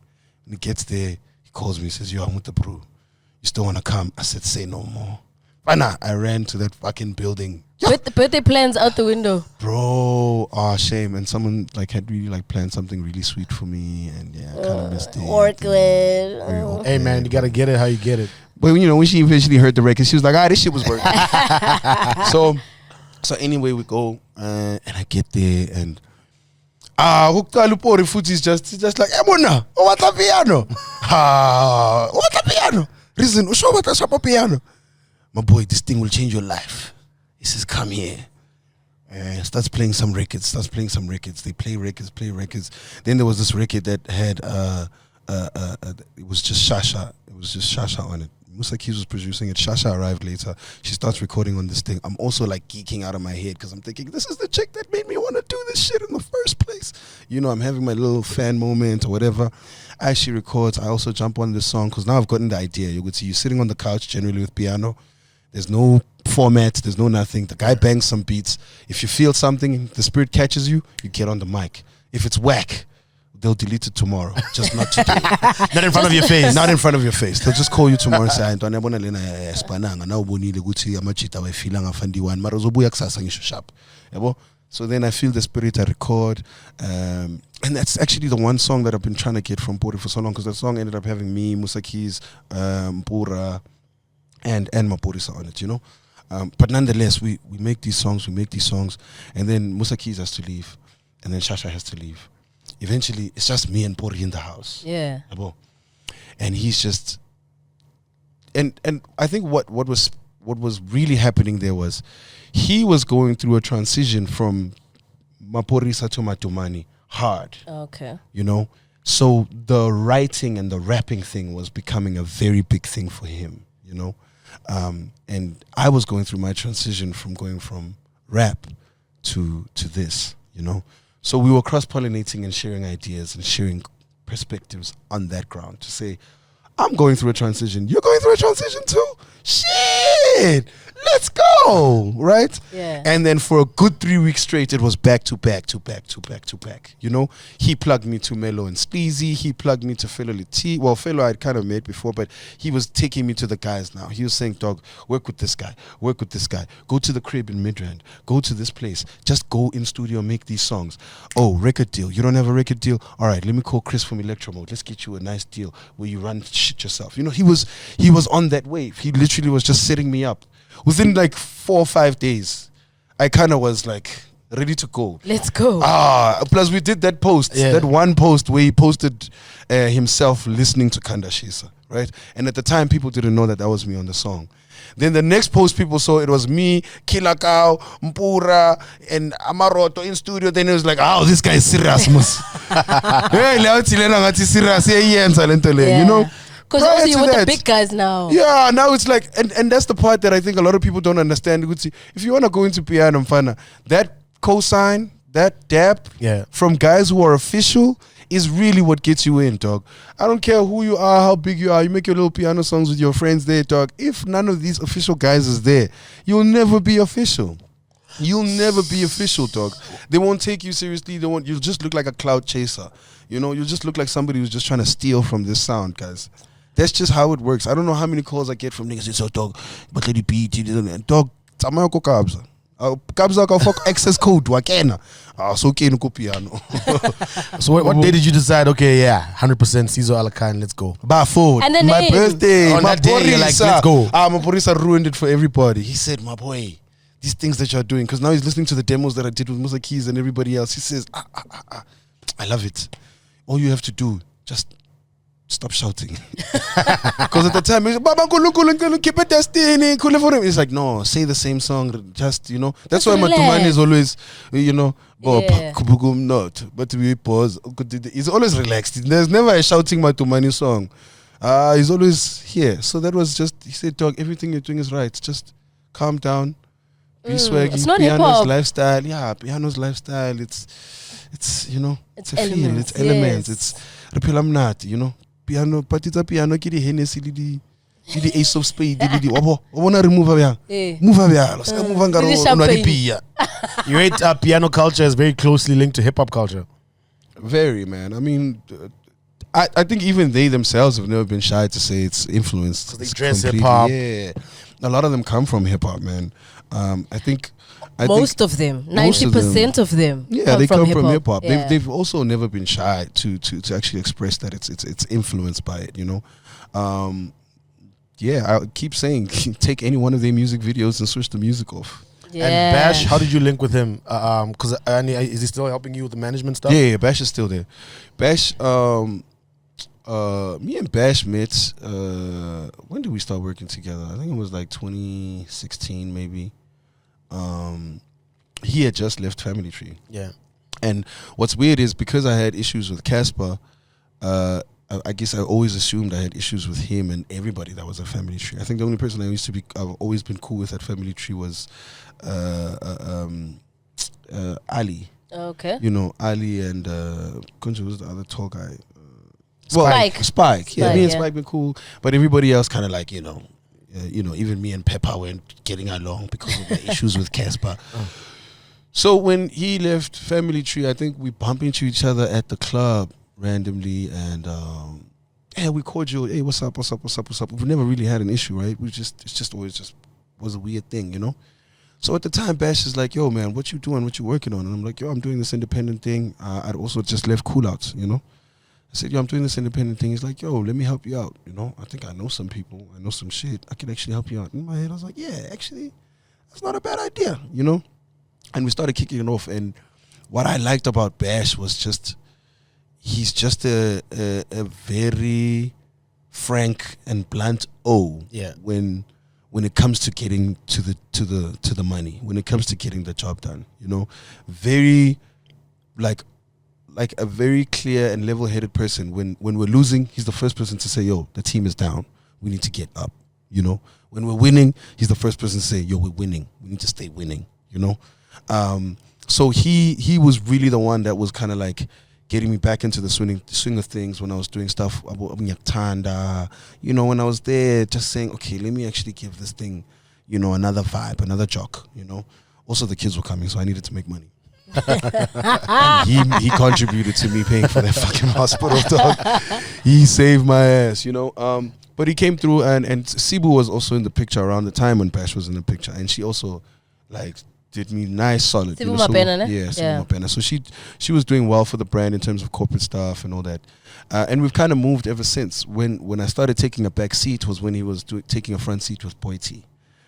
C: When he gets there, he calls me. He says, yo, I'm with the bro. You still want to come? I said, say no more. But nah, I ran to that fucking building.
A: With the birthday plans out the window.
C: Bro, shame. And someone like had really like planned something really sweet for me, and I kind of missed it.
B: Hey man, you gotta get it how you get it.
C: But you know, when she eventually heard the record, she was like, this shit was working. so anyway, we go and I get there and Hukalupori Foot is just like, Emona, what a piano? What a piano? Reason, show what a piano. My boy, this thing will change your life. He says, come here. Starts playing some records. They play records. Then there was this record that had, it was just Shasha. It was just Shasha on it. Musa Keys was producing it. Shasha arrived later. She starts recording on this thing. I'm also like geeking out of my head because I'm thinking, this is the chick that made me want to do this shit in the first place. You know, I'm having my little fan moment or whatever. As she records, I also jump on this song because now I've gotten the idea. You could see you sitting on the couch generally with piano. There's no format, there's no nothing. The guy bangs some beats. If you feel something, the spirit catches you, you get on the mic. If it's whack, they'll delete it tomorrow. Just not today.
B: Not in front of your face.
C: Not in front of your face. They'll just call you tomorrow and say, so then I feel the spirit, I record. And that's actually the one song that I've been trying to get from Pori for so long because that song ended up having me, Musa Keys, Mpura, and Maphorisa on it, you know. But nonetheless, we make these songs, and then Musa Keys has to leave, and then Shasha has to leave. Eventually, it's just me and Pori in the house.
A: Yeah.
C: And he's just, and I think what was really happening there was, he was going through a transition from Maphorisa to Matumani hard.
A: Okay.
C: You know, so the writing and the rapping thing was becoming a very big thing for him. You know. And I was going through my transition from going from rap to this, you know. So we were cross-pollinating and sharing ideas and sharing perspectives on that ground to say, I'm going through a transition. You're going through a transition too? Shit! Let's go! Right?
A: Yeah.
C: And then for a good 3 weeks straight, it was back to back. You know? He plugged me to Mello and Sleazy. He plugged me to Fellow Liti. Well, Fellow I'd kind of met before, but he was taking me to the guys now. He was saying, dog, work with this guy. Go to the crib in Midrand. Go to this place. Just go in studio, make these songs. Oh, record deal. You don't have a record deal? All right, let me call Chris from Electro Mode. Let's get you a nice deal where you run shit yourself. You know, he was on that wave. He literally was just setting me up. Within like 4 or 5 days, I kind of was like ready to go.
A: Let's go.
C: Plus we did that post, that one post where he posted himself listening to Kanda Shisa, right? And at the time, people didn't know that was me on the song. Then the next post people saw, it was me, Kilakau, Mpura, and Amaroto in studio. Then it was like, oh, this guy is serious. You know?
A: Because also you're with the big guys now.
C: Yeah, now it's like, and that's the part that I think a lot of people don't understand. If you want to go into piano, Mfana, that cosign, that dap
B: Yeah.
C: from guys who are official is really what gets you in, dog. I don't care who you are, how big you are. You make your little piano songs with your friends there, dog. If none of these official guys is there, you'll never be official. You'll never be official, dog. They won't take you seriously. You'll just look like a cloud chaser. You know, you'll just look like somebody who's just trying to steal from this sound, guys. That's just how it works. I don't know how many calls I get from niggas that say, dog, but let it be, dog, tsamaya ko kabza. Kabza ka fuck access code, wakena. So okay, no piano.
B: So what day did you decide? Okay, yeah, 100% Sizwe Alakine, let's go.
C: By phone.
A: And the
C: my
A: name.
C: birthday.
B: On that day, you're like, let's go.
C: Maphorisa ruined it for everybody. He said, my boy, these things that you're doing, because now he's listening to the demos that I did with Musa Keys and everybody else. He says, I love it. All you have to do, just stop shouting. Because at the time, he's like, keep it destiny. It's like, no, say the same song. Just, you know. That's why Matumani is always, you know, not. But we pause. He's always relaxed. There's never a shouting Matumani song. He's always here. So that was just, he said, dog, everything you're doing is right. Just calm down. Be swaggy.
A: It's not
C: piano's
A: hip-hop.
C: lifestyle. Yeah, piano's lifestyle. It's you know, it's a feel.
A: elements,
C: It's elements.
A: yes.
C: It's repelamnat, you know. Piano, but it's a piano. Kidi Hennessy, the Ace of Spades, the wabo. I wanna remove a
A: Eh.
C: move a let's go move
A: Didi
C: on.
A: champagne.
B: You rate piano culture is very closely linked to hip hop culture.
C: Very, man. I mean, I think even they themselves have never been shy to say it's influenced.
B: 'Cause they
C: It's
B: dress
C: completely-
B: hip-hop.
C: Yeah, a lot of them come from hip hop, man. I think
A: Most of them,
C: most of
A: 90% of them.
C: Yeah, they come from hip hop.
A: Yeah.
C: They've also never been shy to actually express that it's influenced by it. You know, yeah. I keep saying take any one of their music videos and switch the music off.
A: Yeah.
B: And Bash, how did you link with him? Because is he still helping you with the management stuff?
C: Yeah, Bash is still there. Bash, me and Bash met. When did we start working together? I think it was like 2016, maybe. He had just left Family Tree.
B: Yeah.
C: And what's weird is because I had issues with Casper, I guess I always assumed I had issues with him and everybody that was at Family Tree. I think the only person I've always been cool with at Family Tree was Ali.
A: Okay.
C: You know, Ali and Kunja was the other tall guy.
A: Spike.
C: Yeah, me and
A: yeah.
C: Spike been cool, but everybody else kind of like, you know, even me and Peppa weren't getting along because of the issues with Casper. So when he left Family Tree, I think we bumped into each other at the club randomly, and yeah, we cordial. Hey, what's up? We've never really had an issue, right? It's just always just was a weird thing, you know. So at the time, Bash is like, yo, man, what you doing? What you working on? And I'm like, yo, I'm doing this independent thing. I'd also just left Cool Outs, you know. I said, yo, I'm doing this independent thing. He's like, yo, let me help you out, you know. I think I know some people. I know some shit. I can actually help you out. In my head, I was like, yeah, actually, that's not a bad idea, you know. And we started kicking it off. And what I liked about Bash was just, he's just a very frank and blunt
B: Yeah.
C: when it comes to getting to the money, when it comes to getting the job done, you know. Very like a very clear and level-headed person. When we're losing, he's the first person to say, yo, the team is down, we need to get up, you know. When we're winning, he's the first person to say, yo, we're winning, we need to stay winning, you know. So he was really the one that was kind of like getting me back into the swing of things when I was doing stuff about Tanda, you know, when I was there just saying, okay, let me actually give this thing, you know, another vibe, another jock, you know. Also the kids were coming, so I needed to make money. he contributed to me paying for that fucking hospital, dog. He saved my ass, you know. But he came through, and Sibu was also in the picture around the time when Bash was in the picture, and she also like did me nice solid.
A: Sibu Mapena, ne?
C: Yeah, Sibu
A: Yeah.
C: Mapena. So she was doing well for the brand in terms of corporate stuff and all that. And we've kind of moved ever since. When I started taking a back seat was when he was taking a front seat with Boy T,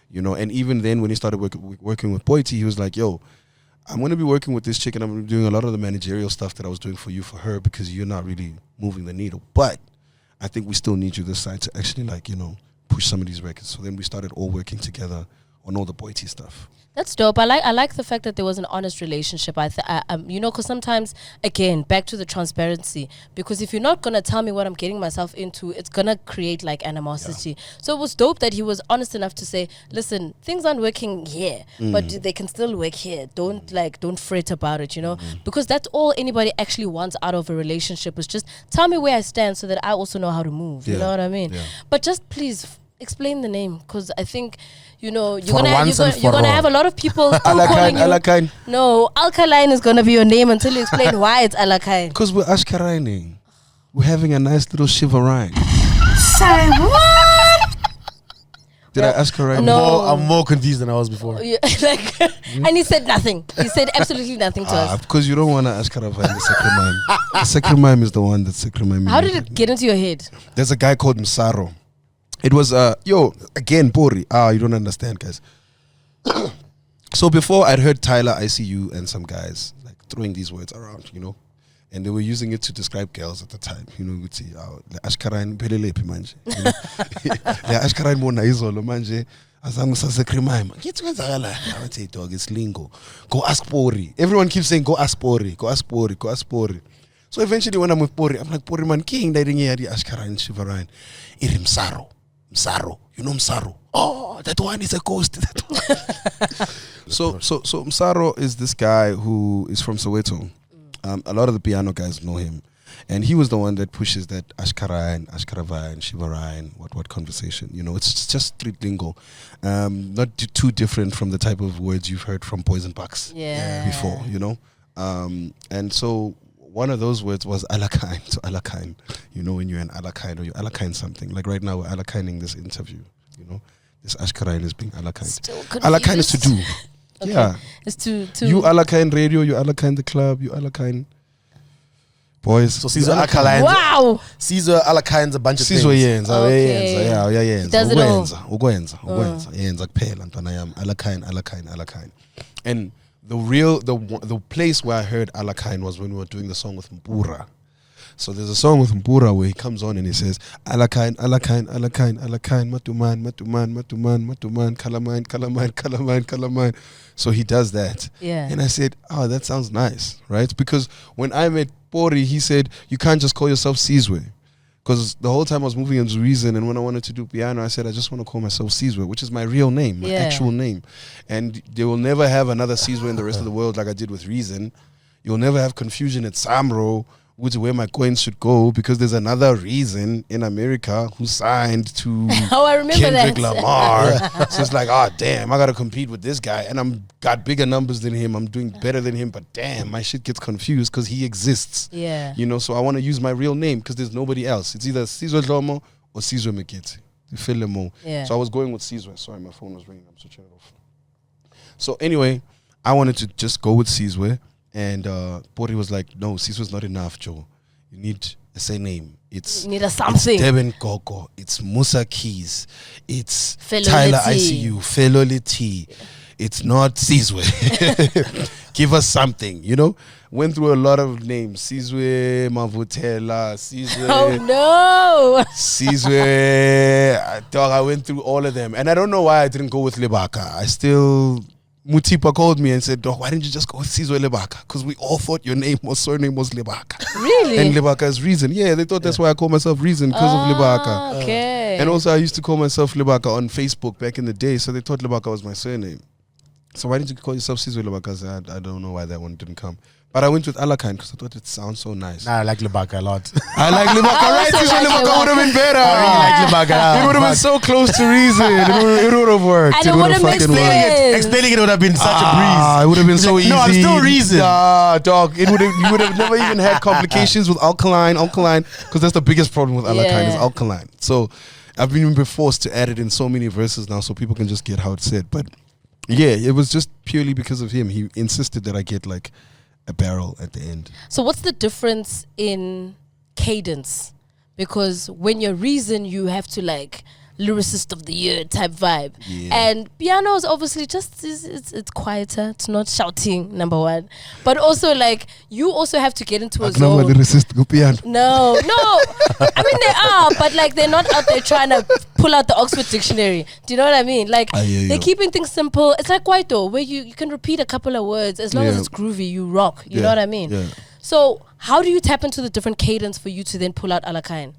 C: you know. And even then, when he started working with Boy T, he was like, yo, I'm going to be working with this chick and I'm going to be doing a lot of the managerial stuff that I was doing for her because you're not really moving the needle. But I think we still need you this side to actually, like, you know, push some of these records. So then we started all working together on all the boity stuff.
A: That's dope. I like the fact that there was an honest relationship. Because sometimes, again, back to the transparency. Because if you're not gonna tell me what I'm getting myself into, it's gonna create like animosity. Yeah. So it was dope that he was honest enough to say, "Listen, things aren't working here, but they can still work here. Don't fret about it, Because that's all anybody actually wants out of a relationship is just tell me where I stand so that I also know how to move. You know what I mean? Yeah. But just please explain the name, because I think. You're gonna have a lot of people calling you.
C: Alakine.
A: No, Alkaline is gonna be your name until you explain why it's Alakine.
C: Because we're Ashkaraning. We're having a nice little shiverine.
A: Say what?
C: Did I ask her right?
A: No.
B: I'm more confused than I was before.
A: And he said nothing. He said absolutely nothing to us.
C: Because you don't want to ask her about the secret mime. The secret mime is the one that's secret mime.
A: How did it get into your head?
C: There's a guy called Msaro. It was, again, Bori. You don't understand, guys. So before, I'd heard Tyler, ICU, and some guys like throwing these words around, and they were using it to describe girls at the time. The Ashkarain pelelepi manje. The Ashkarain mona izolo manje. Azangu sasekremaim. I would say, dog, it's lingo. Go ask Bori. Everyone keeps saying, go ask Bori. Go ask Bori. Go ask Bori. So eventually, when I'm with Bori, I'm like, Bori man, king, they didn't hear the Ashkarain Shivarain. Irim Msaro. Msaro, you know Msaro? Oh, that one is a ghost. So Msaro is this guy who is from Soweto. A lot of the piano guys know him, and he was the one that pushes that Ashkarain, Ashkaravain, Shivarain, what conversation. It's just street lingo, not too different from the type of words you've heard from Poison Bucks before. And so. One of those words was Alakine. So Alakine, when you're an Alakine or you Alakine something. Like right now, we're Alakining this interview. This Ashkarain is being Alakine. Alakine is to do. Okay. Yeah.
A: It's to.
C: You Alakine radio, you Alakine the club, you Alakine boys.
B: So Sizwe Alakine.
A: Wow.
B: Sizwe Alakine's a bunch of things.
C: Sizwe yenza.
A: Okay. Does it all.
C: Ukwenza. Yenza kuphela ntwana yami. Alakine. And the place where I heard Alakine was when we were doing the song with Mpura. So there's a song with Mpura where he comes on and he says Alakine, matuman, kalamine. So he does that.
A: Yeah.
C: And I said, oh, that sounds nice, right? Because when I met Pori, he said, you can't just call yourself Sizwe. Because the whole time I was moving into Reason, and when I wanted to do piano, I said, I just want to call myself Sizwe, which is my real name, my actual name. And they will never have another Sizwe in the rest of the world like I did with Reason. You'll never have confusion at Samro, which is where my coins should go, because there's another Reason in America who signed to Kendrick Lamar. So it's like, damn, I got to compete with this guy. And I'm got bigger numbers than him. I'm doing better than him. But damn, my shit gets confused because he exists.
A: Yeah.
C: So I want to use my real name because there's nobody else. It's either Sizwe Dlomo or Sizwe Mekete.
A: Yeah.
C: So I was going with Sizwe. Sorry, my phone was ringing. I'm switching it off. So anyway, I wanted to just go with Sizwe. And Pori was like, no, Sizwe's not enough, Joe. You need a surname.
A: You need a something.
C: It's Devin Koko. It's Musa Keys. It's
A: Fellow
C: Tyler
A: Litty.
C: ICU. Fellow Litty. It's not Sizwe. Give us something, Went through a lot of names. Sizwe, Mavutela, Sizwe.
A: Oh, no.
C: Sizwe. Dog, I went through all of them. And I don't know why I didn't go with Lebaka. Mutipa called me and said, dog, why didn't you just go with Sizwe Lebaka? Because we all thought your surname was Lebaka.
A: Really?
C: And Lebaka is Reason. Yeah, they thought that's why I call myself Reason, because of Lebaka.
A: Okay.
C: And also I used to call myself Lebaka on Facebook back in the day, so they thought Lebaka was my surname. So why didn't you call yourself Sizwe Lebaka? I don't know why that one didn't come. But I went with Alakine because I thought it sounds so nice.
B: Nah, I like Lebaka a lot.
C: I like Lebaka, right? Sizwe Lebaka would have been better.
B: I really like Lebaka.
C: It would have been so close to Reason. It would have worked.
A: And it would have made sense.
B: Explaining it would have been such a breeze.
C: It would have been so easy.
B: No, I'm still Reason.
C: Dog. You would have never even had complications with alkaline, because that's the biggest problem with Alakine is alkaline. So I've been forced to add it in so many verses now so people can just get how it's said. But yeah, it was just purely because of him. He insisted that I get like a barrel at the end.
A: So what's the difference in cadence? Because when you're Reason, you have to like lyricist of the year type vibe.
C: Yeah.
A: And piano is obviously just, it's quieter. It's not shouting, number one. But also like, you also have to get into a zone.
C: Lyricist go piano.
A: No. I mean, they are, but like they're not out there trying to pull out the Oxford Dictionary. Do you know what I mean? Like, they're keeping things simple. It's like Kwaito, where you can repeat a couple of words. As long as it's groovy, you rock. You know what I mean?
C: Yeah.
A: So how do you tap into the different cadence for you to then pull out Alakine?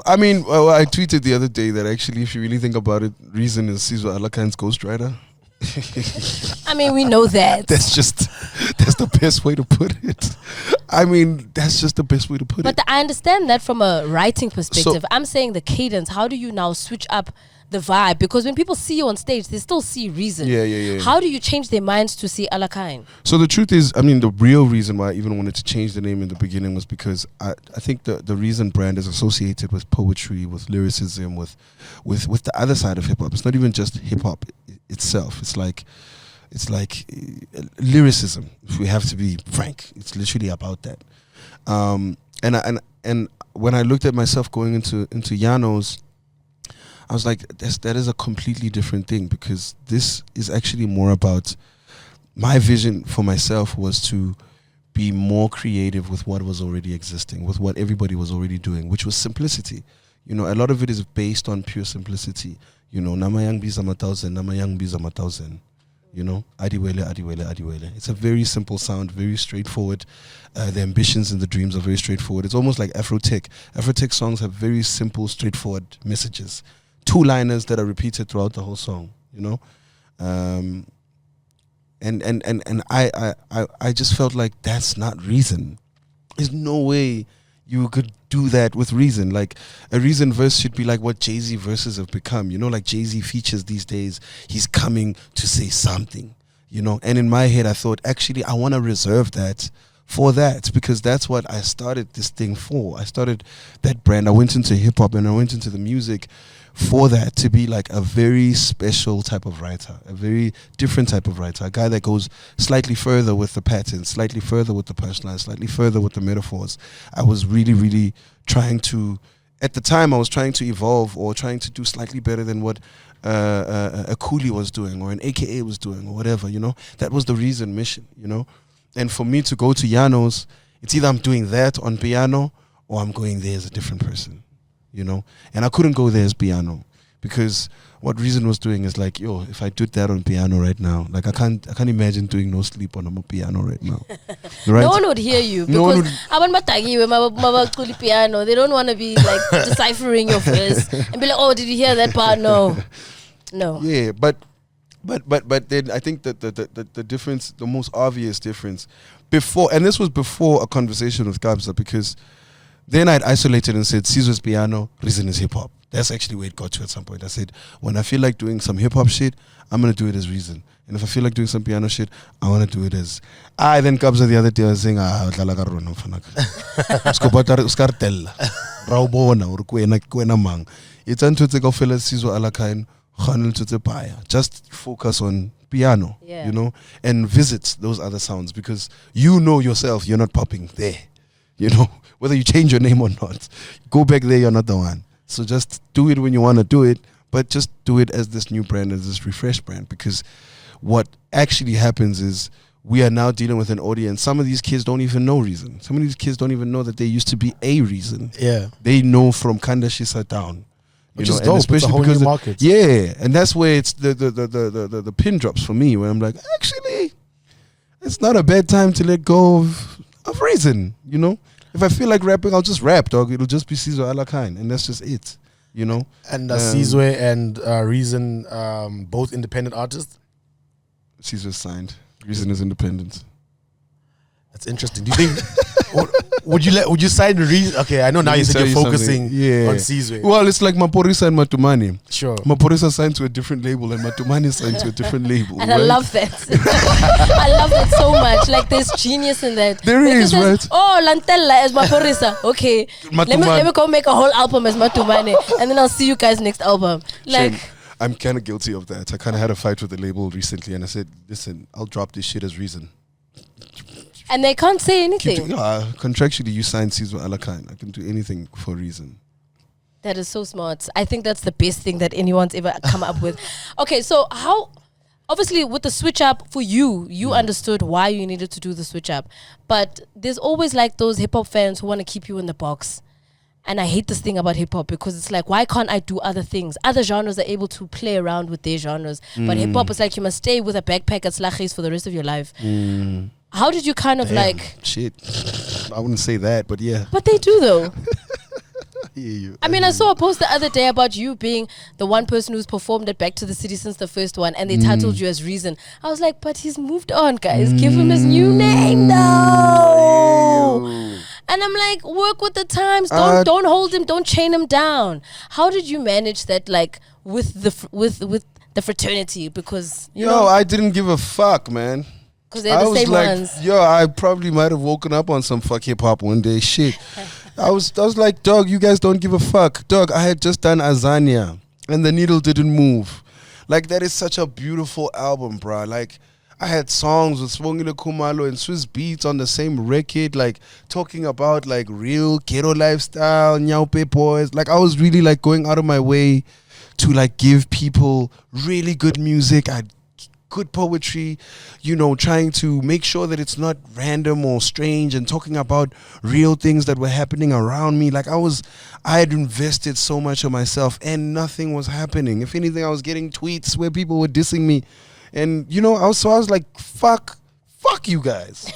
C: I mean, I tweeted the other day that actually, if you really think about it, Reason is Sizwe Alakine's ghostwriter.
A: I mean, we know that.
C: That's the best way to put it. I mean, that's just the best way to put it.
A: But I understand that from a writing perspective. I'm saying the cadence. How do you now switch up the vibe? Because when people see you on stage, they still see Reason.
C: Yeah.
A: How do you change their minds to see Alakine?
C: So the truth is, I mean, the real reason why I even wanted to change the name in the beginning was because I think the Reason brand is associated with poetry, with lyricism, with the other side of hip hop. It's not even just hip hop itself. It's like lyricism. If we have to be frank, it's literally about that. And when I looked at myself going into Yano's, I was like, that is a completely different thing, because this is actually more about, my vision for myself was to be more creative with what was already existing, with what everybody was already doing, which was simplicity. You know, a lot of it is based on pure simplicity. You know, Namayang Biza 1,000, Namayang Biza 1,000. You know, Adiwele, Adiwele, Adiwele. It's a very simple sound, very straightforward. The ambitions and the dreams are very straightforward. It's almost like Afro-tech. Afro-tech songs have very simple, straightforward messages. Two-liners that are repeated throughout the whole song, you know? And I just felt like that's not Reason. There's no way you could do that with Reason. Like, a Reason verse should be like what Jay-Z verses have become. You know, like Jay-Z features these days, he's coming to say something, you know? And in my head, I thought, actually, I want to reserve that for that, because that's what I started this thing for. I started that brand. I went into hip-hop and I went into the music for that, to be like a very special type of writer, a very different type of writer, a guy that goes slightly further with the patterns, slightly further with the punchlines, slightly further with the metaphors. I was really, really trying to, at the time, I was trying to evolve or trying to do slightly better than what a Coolie was doing or an AKA was doing or whatever, you know. That was the Reason mission, you know. And for me to go to Yano's, it's either I'm doing that on piano or I'm going there as a different person, you know. And I couldn't go there as piano, because what Reason was doing is like, yo, if I did that on piano right now, like I can't imagine doing No Sleep on a piano right now. Right?
A: No one would hear you, because piano, they don't want to be like deciphering your verse and be like, oh, did you hear that part? No.
C: Yeah, but then I think that the difference, the most obvious difference, before, and this was before a conversation with Kabza, because then I'd isolated and said, Sizwe's piano, Reason is hip hop. That's actually where it got to at some point. I said, when I feel like doing some hip hop shit, I'm going to do it as Reason. And if I feel like doing some piano shit, I want to do it as... Then Kabza the other day was saying, it's unto go feel Sizwe Alakine, just focus on piano, you know, and visit those other sounds, because you know yourself, you're not popping there, you know, whether you change your name or not. Go back there, you're not the one. So just do it when you want to do it, but just do it as this new brand, as this refreshed brand, because what actually happens is we are now dealing with an audience. Some of these kids don't even know Reason. Some of these kids don't even know that there used to be a Reason. Yeah. They know from Kanda Shisa down.
B: Which is dope. Especially it's a whole because new market.
C: Yeah, and that's where it's the pin drops for me, where I'm like, actually, it's not a bad time to let go of Reason, you know? If I feel like rapping, I'll just rap, dog. It'll just be Sizwe Alakine, and that's just it, you know?
B: And Sizwe and Reason, both independent artists?
C: Sizwe signed. Reason is independent.
B: That's interesting. Do you think... Would you sign the Reason? Okay, I know now you said you're focusing on Sizwe.
C: Well, it's like Maphorisa and Matumani.
B: Sure.
C: Maphorisa signed to a different label and Matumani signed to a different label.
A: And
C: right?
A: I love that. I love that so much. Like, there's genius in that.
C: There is, right?
A: Oh, Lantella as Maphorisa. Okay. Let me go make a whole album as Matumani, and then I'll see you guys next album. Like,
C: Shame. I'm kind of guilty of that. I kind of had a fight with the label recently, and I said, listen, I'll drop this shit as Reason.
A: And they can't say anything.
C: Contractually, you signed Sizwe Alakine. I can do anything for Reason.
A: That is so smart. I think that's the best thing that anyone's ever come up with. Okay, so how... Obviously, with the switch up, for you understood why you needed to do the switch up. But there's always like those hip-hop fans who want to keep you in the box. And I hate this thing about hip hop because it's like, why can't I do other things? Other genres are able to play around with their genres. But hip hop is like, you must stay with a backpack at Slachis for the rest of your life. How did you kind of
C: Shit. I wouldn't say that, but yeah.
A: But they do though.
C: I
A: mean, I saw a post the other day about you being the one person who's performed at Back to the City since the first one, and they titled you as Reason. I was like, but he's moved on, guys. Give him his new name now. And I'm like, work with the times. Don't hold him. Don't chain him down. How did you manage that, like, with the fraternity? Because
C: I didn't give a fuck, man.
A: Because they're the same ones.
C: I probably might have woken up on some fuck hip hop one day. Shit. I was like, dog, you guys don't give a fuck. Dog, I had just done Azania and the needle didn't move. Like, that is such a beautiful album, bruh. Like, I had songs with Swongile Kumalo and Swiss Beats on the same record, like, talking about, like, real ghetto lifestyle, Nyaupe boys. Like, I was really, like, going out of my way to, like, give people really good music. Good poetry, trying to make sure that it's not random or strange and talking about real things that were happening around me. Like, I had invested so much of myself and nothing was happening. If anything, I was getting tweets where people were dissing me. And, I was like, fuck you guys.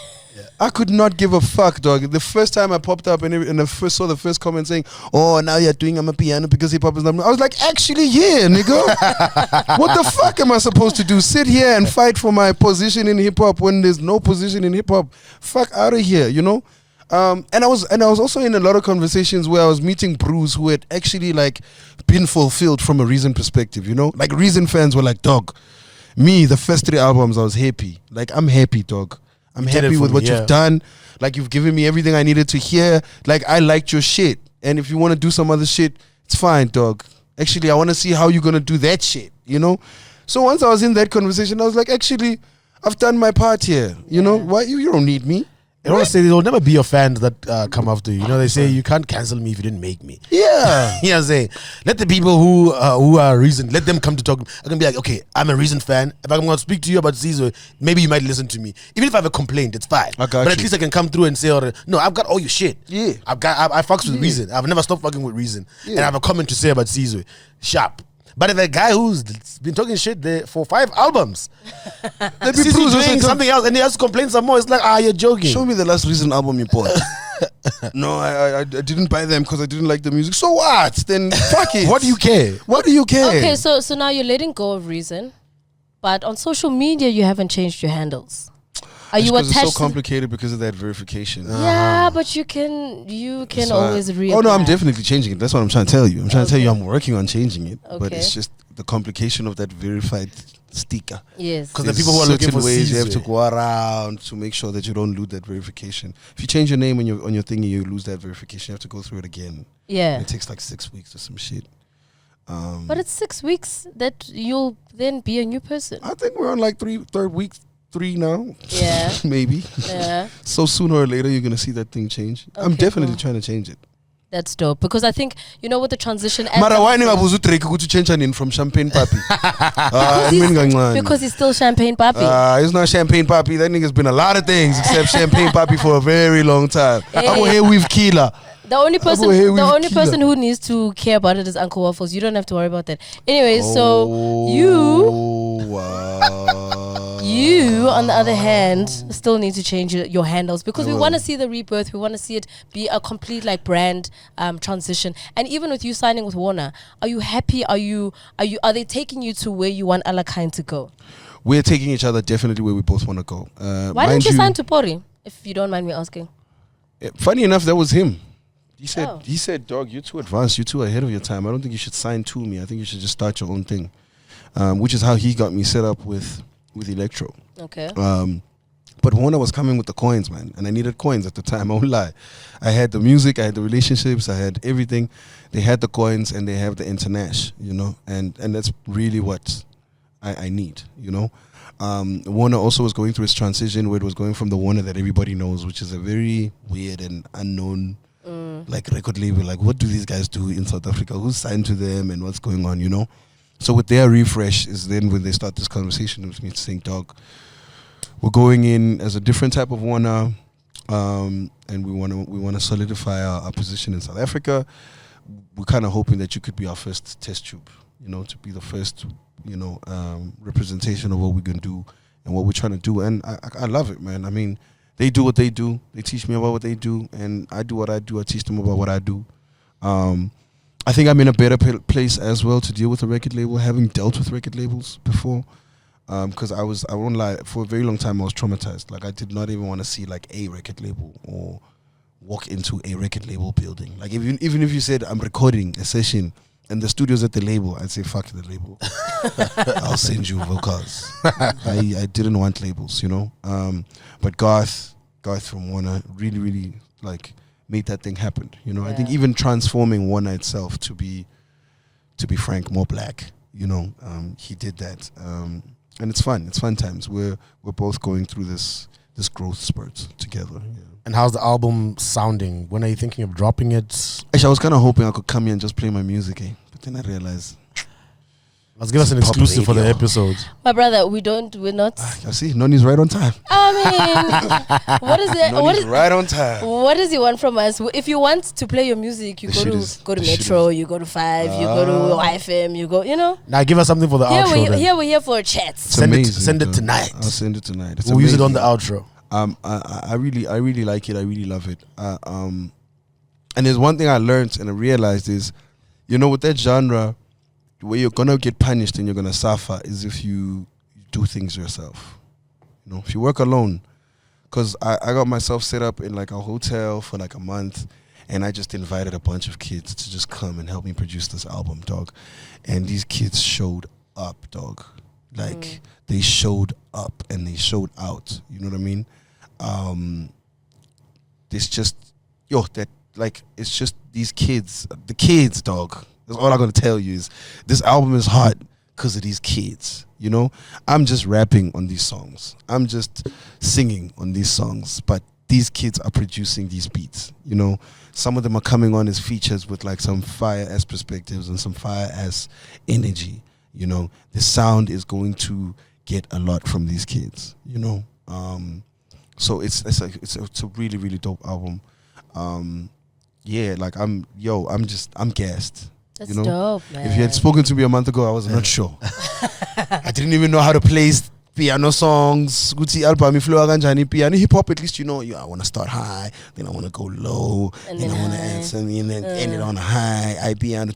C: I could not give a fuck, dog. The first time I popped up and I saw the first comment saying, "Oh, now you're doing Amapiano because hip hop is not," I was like, actually, yeah, nigga. What the fuck am I supposed to do? Sit here and fight for my position in hip hop when there's no position in hip hop? Fuck out of here, And I was also in a lot of conversations where I was meeting brews who had actually, like, been fulfilled from a Reason perspective, Like, Reason fans were like, dog, me, the first 3 albums, I was happy. Like, I'm happy, dog. I'm happy with what you've done. Like, you've given me everything I needed to hear. Like, I liked your shit. And if you want to do some other shit, it's fine, dog. Actually, I want to see how you're going to do that shit, So once I was in that conversation, I was like, actually, I've done my part here. Why you don't need me?
B: I want to say there will never be your fans that come after you. They say you can't cancel me if you didn't make me.
C: Yeah.
B: You know what I'm saying? Let the people who are Reason, let them come to talk. I can be like, okay, I'm a Reason fan. If I'm going to speak to you about Sizwe, maybe you might listen to me. Even if I have a complaint, it's fine. But at least I can come through and say, no, I've got all your shit.
C: Yeah.
B: I fucks with Reason. I've never stopped fucking with Reason. And I have a comment to say about Sizwe. Sharp. But if a guy who's been talking shit there for 5 albums, they'd be doing something else and he has to complain some more, it's like, you're joking.
C: Show me the last Reason album you bought. No, I didn't buy them because I didn't like the music. So what? Then fuck it.
B: What do you care?
C: What do you care?
A: Okay, so now you're letting go of Reason, but on social media you haven't changed your handles. Are you attached?
C: It's so complicated because of that verification.
A: Yeah, but you can always reapply.
C: Oh no, I'm definitely changing it. That's what I'm trying to tell you. I'm trying to tell you I'm working on changing it, but it's just the complication of that verified sticker.
A: Yes,
B: because the people who are looking for
C: ways
B: Sizwe,
C: you have to go around to make sure that you don't lose that verification. If you change your name on your thingy, you lose that verification. You have to go through it again.
A: Yeah,
C: and it takes like 6 weeks or some shit.
A: But it's 6 weeks that you'll then be a new person.
C: I think we're on like third week 3 now.
A: Yeah.
C: Maybe.
A: Yeah.
C: So sooner or later, you're going to see that thing change. Okay, I'm definitely trying to change it.
A: That's dope. Because I think, with the transition...
C: Mara, why to change her name from Champagne Papi?
A: Because he's still Champagne Papi.
C: He's not Champagne Papi. That nigga's been a lot of things except Champagne Papi for a very long time.
A: Hey.
C: I'm here with Keela.
A: The only person who needs to care about it is Uncle Waffles. You don't have to worry about that. Anyway, so you, on the other hand, still need to change your handles because we want to see the rebirth. We want to see it be a complete brand transition. And even with you signing with Warner, are you happy? Are they taking you to where you want Alakine to go?
C: We're taking each other definitely where we both want to go.
A: Why didn't you sign to Pori, if you don't mind me asking?
C: Funny enough, that was him. He said, dog, you're too advanced. You're too ahead of your time. I don't think you should sign to me. I think you should just start your own thing, which is how he got me set up with Electro.
A: Okay.
C: But Warner was coming with the coins, man. And I needed coins at the time. I won't lie. I had the music. I had the relationships. I had everything. They had the coins and they have the international, And that's really what I need, Warner also was going through its transition where it was going from the Warner that everybody knows, which is a very weird and unknown record label. Like, what do these guys do in South Africa? Who's signed to them and what's going on, So with their refresh is then when they start this conversation with me saying, dog, we're going in as a different type of Warner. and we want to solidify our position in South Africa. We're kind of hoping that you could be our first test tube, to be the first, representation of what we can do and what we're trying to do. And I love it, man. I mean, they do what they do. They teach me about what they do, and I do what I do. I teach them about what I do. I think I'm in a better place as well to deal with a record label, having dealt with record labels before. Because I won't lie, for a very long time I was traumatized. Like, I did not even want to see like a record label or walk into a record label building. Like, even if you said I'm recording a session and the studio's at the label, I'd say fuck the label. I'll send you vocals. I didn't want labels, But Garth from Warner really, really like made that thing happen. I think even transforming Warner itself to be frank, more black. He did that. And it's fun. It's fun times. We're both going through this growth spurt together. Yeah.
B: And how's the album sounding? When are you thinking of dropping it?
C: Actually, I was kind of hoping I could come here and just play my music, but then I realized.
B: Let's give us an exclusive for the episode.
A: My brother, we're not.
C: I see, Noni's right on time.
A: I mean, what is it?
C: Noni's right on time.
A: What does he want from us? If you want to play your music, you go to Metro, you go to 5, you go to IFM, you go,
B: Now give us something for the outro.
A: We're here for a chat.
B: Send it tonight.
C: I'll send it tonight.
B: We'll use it on the outro.
C: I really like it. I really love it. And there's one thing I learned and I realized is, with that genre, where you're gonna get punished and you're gonna suffer is if you do things yourself. If you work alone. Because I got myself set up in like a hotel for like a month, and I just invited a bunch of kids to just come and help me produce this album, dog. And these kids showed up, dog. Like they showed up and they showed out. You know what I mean? It's just it's just these kids, the kids, dog. That's all I'm gonna tell you is this album is hot because of these kids. I'm just rapping on these songs. I'm just singing on these songs, but these kids are producing these beats. Some of them are coming on as features with like some fire ass perspectives and some fire ass energy. The sound is going to get a lot from these kids. So it's a really, really dope album. I'm gassed.
A: That's dope, man.
C: If you had spoken to me a month ago, I was not sure. I didn't even know how to play piano songs. Gucci album, piano, hip hop. At least I want to start high, then I want to go low, and then I want to add something, and then end it on a high. I piano,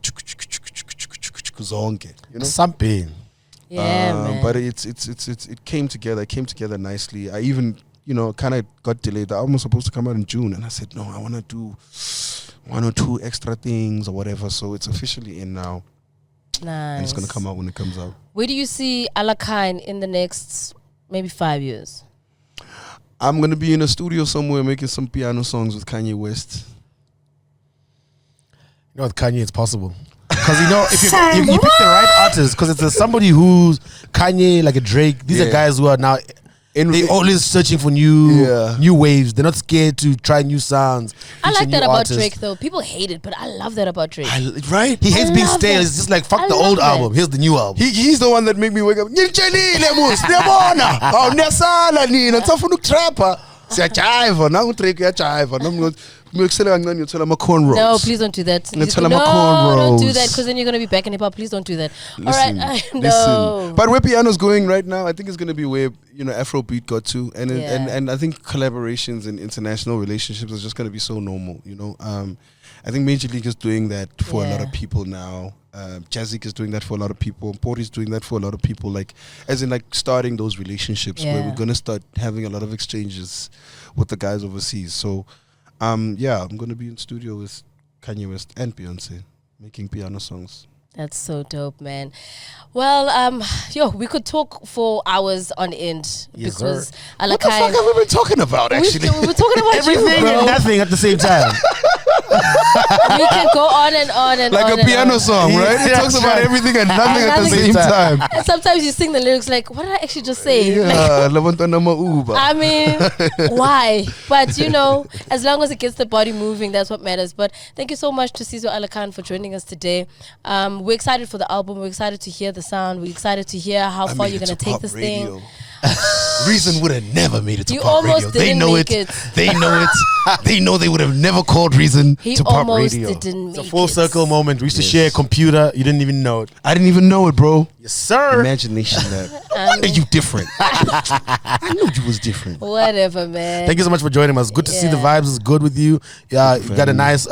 B: something.
A: Yeah, man.
C: But it came together. It came together nicely. I even kind of got delayed. The album was supposed to come out in June, and I said no. I want to do 1 or 2 extra things or whatever. So it's officially in now.
A: Nice.
C: And it's going to come out when it comes out.
A: Where do you see Alakine in the next maybe 5 years?
C: I'm going to be in a studio somewhere making some piano songs with Kanye West.
B: With Kanye, it's possible. Because, if you pick the right artist, because it's somebody who's Kanye, like a Drake, these are guys who are now... They're always searching for new waves. They're not scared to try new sounds.
A: I like that about Drake, though. People hate it, but I love that about Drake.
C: Right?
B: He hates being stale. It's just like, fuck the old album. Here's the new album.
C: He's the one that made me wake up. No, please
A: don't do that. Don't do that, because then you're going to be back in hip hop. Please don't do that.
C: Listen,
A: all right, no.
C: But where piano's going right now, I think it's going to be where Afrobeat got to, and I think collaborations and international relationships is just going to be so normal. I think Major League is doing that for a lot of people now. Jazzy is doing that for a lot of people. Porty's doing that for a lot of people. As in starting those relationships where we're going to start having a lot of exchanges with the guys overseas. So. I'm going to be in studio with Kanye West and Beyonce making piano songs.
A: That's so dope, man. Well, we could talk for hours on end because
C: what the fuck have we been talking about, actually?
A: We're talking about
B: everything and nothing at the same time.
A: We can go on and on and
C: like
A: on
C: a piano song, right? It talks about everything and nothing at the same time.
A: And sometimes you sing the lyrics like, what did I actually just say? I mean, why? But as long as it gets the body moving, that's what matters. But thank you so much to Sizwe Alakine for joining us today. We're excited for the album. We're excited to hear the sound. We're excited to hear how far you're going to take this thing.
C: Reason would have never made it to
A: You
C: Pop
A: almost
C: Radio. They
A: didn't
C: know
A: make
C: it.
A: it.
C: They know it. They know they would have never called Reason
A: He
C: to Pop
A: almost
C: Radio.
A: didn't
B: It's
A: make
B: a full
A: it.
B: circle moment. We used to
C: Yes.
B: share a computer. You didn't even know it.
C: I didn't even know it, bro.
B: Yes, sir.
C: Imagination that. Why are you different? I knew you was different.
A: Whatever, man.
B: Thank you so much for joining us. Good to see the
A: Yeah.
B: vibes is good with you. Yeah, you got a nice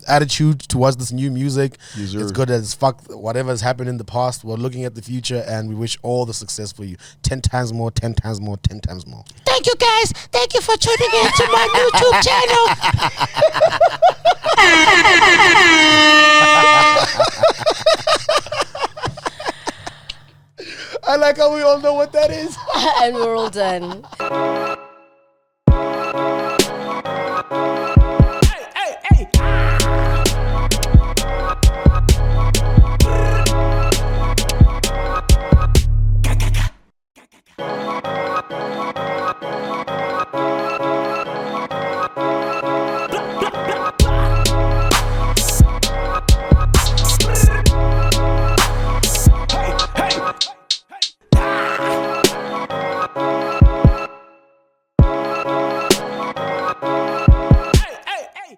B: attitude towards this new music.
C: Yes, sir.
B: It's good as fuck whatever has happened in the past. We're looking at the future and we wish all the success for you. 10 times more, 10 times more, 10 times more.
D: Thank you guys. Thank you for tuning in to my YouTube channel.
C: I like how we all know what that is.
A: And we're all done.